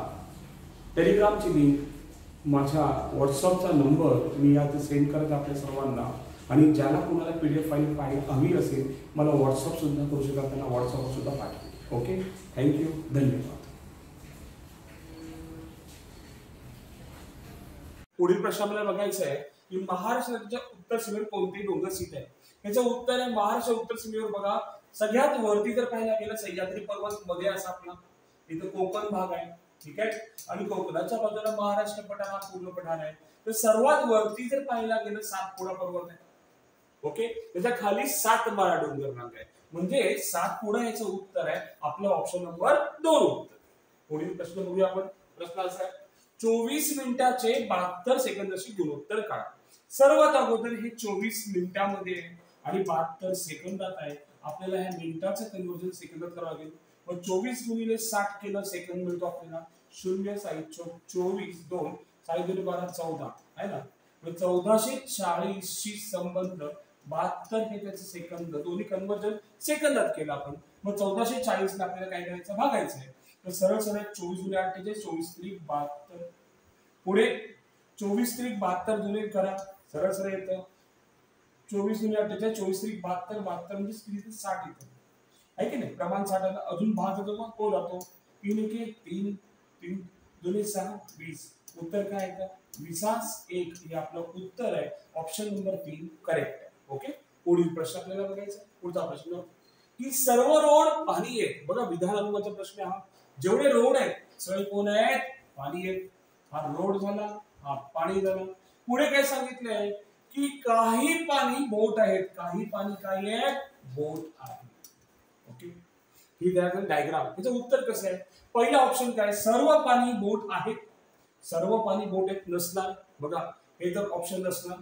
टेलिग्रामची लिंक, माझ्या व्हॉट्सअपचा नंबर मी आता सेंड करत आपल्या सर्वांना, आणि ज्याला कोणाला PDF फाईल हवी असेल मला व्हॉट्सअप सुद्धा करू शकता, त्यांना व्हॉट्सअपवर सुद्धा पाठवा। ओके, थँक्यू, धन्यवाद। पुढील प्रश्न आपल्याला बघायचा आहे की महाराष्ट्राच्या उत्तर सीमेवर कोणते डोंगर स्थित आहे। याचं उत्तर आहे महाराष्ट्र उत्तर सीमेवर बघा सगळ्यात वरती जर पाहायला गेलं सह्याद्री पर्वत मध्ये असा आपला इथं कोकण भाग आहे, ठीक आहे, आणि कोकणाच्या बाजूला महाराष्ट्र पठार हा पूर्ण पठार आहे। तर सर्वात वरती जर पाहायला गेलं सातपुडा पर्वत आहे, ओके, त्याच्या खाली 7-12 डोंगर रांग आहे, म्हणजे सातपुडा याचं उत्तर आहे आपलं ऑप्शन नंबर 2 उत्तर। पुढील प्रश्न बघूया आपण। प्रश्न असा आहे 24 मिनिटाचे 72 सेकंदाची गुणोत्तर काढा। सर्वात अगोदर हे 24 मिनिटांमध्ये आणि 72 सेकंदात आहे, आपल्याला ह्या मिनिटाचं कन्वर्जन सेकंदात करावं लागेल। मग 24 गुणिले 60 केलं सेकंद मिळतो आपल्याला 0 साई 24 2 साई 2 12 14 आहे ना। मग 1440 शी संबंध 72 हे त्याचे सेकंद, दोन्ही कन्वर्जन सेकंदात केलं आपण। मग 1440 ला आपल्याला काय करायचं, भागायचं आहे। तर सरळ सरळ 24 गुणिले 8 म्हणजे 24 त्रिक 72, पुढे 24 त्रिक 72 दुने करा, सरळ सरळ येतं 24 गुणिले 8 म्हणजे 24 त्रिक 72, 72 म्हणजे 60 येतं, आहे की नाही। प्रमाण 60 आलं, अजून भाग येतो मग को जातो 3 1 3 3 2 6 20, उत्तर काय येतं 20 हे आपलं उत्तर आहे, ऑप्शन नंबर 3 करेक्ट आहे। ओके, पुढील प्रश्न आपल्याला बघायचा। पुढचा प्रश्न की सर्व रोड पाणी आहेत, बघा विधान अनुवादाचा प्रश्न हा, जेवढे रोड आहेत सगळे कोण आहेत, पाणी आहेत। हा रोड झाला, हा पाणी झालं. पुढे काय सांगितलंय की काही पाणी बोट आहेत, काही पाणी काय आहेत बोट आहेत. ओके, ही डायग्राम. याचं उत्तर कसं आहे? पहिला ऑप्शन काय, सर्व पाणी बोट आहे. सर्व पाणी बोट आहेत नसणार. बघा हे तर ऑप्शन नसणार.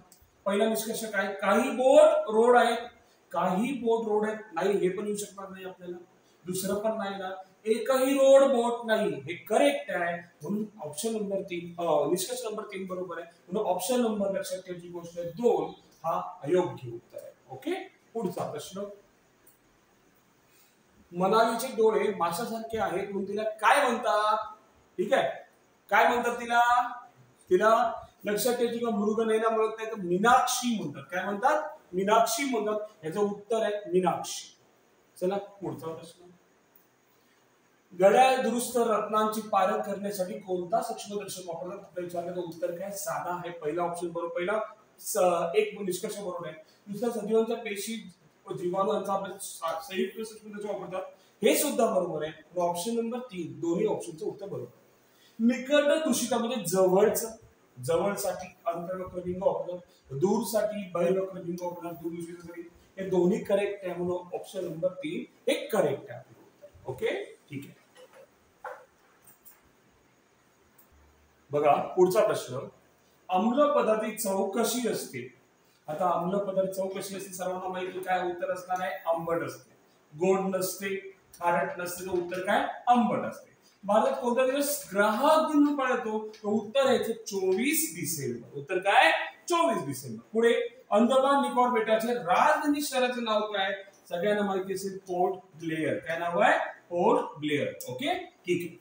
पहिला निष्कर्ष काय, काही बोट रोड आहेत, काही बोट रोड आहेत नाही, हे पण येऊ शकणार नाही आपल्याला. दुसरं पण नाही ना, एकही रोड बोट नाही, हे करेक्ट आहे. म्हणून ऑप्शन नंबर 3, निष्कर्ष नंबर 3 बरोबर आहे. म्हणून ऑप्शन नंबर लक्षात ठेवायची गोष्ट आहे 2 हा अयोग्य उत्तर आहे. ओके, पुढचा प्रश्न. मनालीचे डोळे माशासारखे आहेत म्हणून तिला काय म्हणतात? ठीक आहे, काय म्हणतात तिला? तिला लक्षात ठेवायची का मृगनयना म्हणत नाही तर मीनाक्षी म्हणतात. काय म्हणतात? मीनाक्षी म्हणतात. याचं उत्तर आहे मीनाक्षी. चला पुढचा प्रश्न. घड्याळ दुरुस्त रत्नांची पारख करण्यासाठी कोणता सूक्ष्मदर्शक वापरतात? विचारण्याचं उत्तर काय, साधा आहे. पहिला ऑप्शन बरोबर, पहिला एक निष्कर्ष बरोबर आहे. दुसरा सजीवांच्या पेशी जीवाणूंचा अभ्यास संयुक्त सूक्ष्मदर्शक वापरतात, हे सुद्धा बरोबर आहे. ऑप्शन नंबर 3 दोन्ही ऑप्शनचं उत्तर बरोबर. निकट दूषितामध्ये जवळचं, जवळसाठी अंतर्वक्रबिंब वापरतात, दूरसाठी बहिर्वक्रबिंब वापरतात, दूर दूषितासाठी. हे दोन्ही करेक्ट आहे. म्हणून ऑप्शन नंबर 3 हे करेक्ट आहे. ओके, ठीक आहे. बघा पुढचा प्रश्न. आम्ल पदार्थाची चव कशी असते? आता आम्ल पदार्थ चव कशी असते सर्वांना माहिती. काय उत्तर असणार आहे? आंबट असते. गोड नसते, खारट नसते. तर उत्तर काय? आंबट असते. भारतात कोणता दिवस ग्राहक दिन पाळतो? तो उत्तर आहे 24 डिसेंबर. उत्तर काय? 24 डिसेंबर. पुढे अंदमान निकोबार बेटाचे राजधानी शहराचे नाव काय? सगळ्यांना माहिती असेल पोर्ट ब्लेअर. काय नाव आहे? पोर्ट ब्लेअर. ओके, ठीक आहे.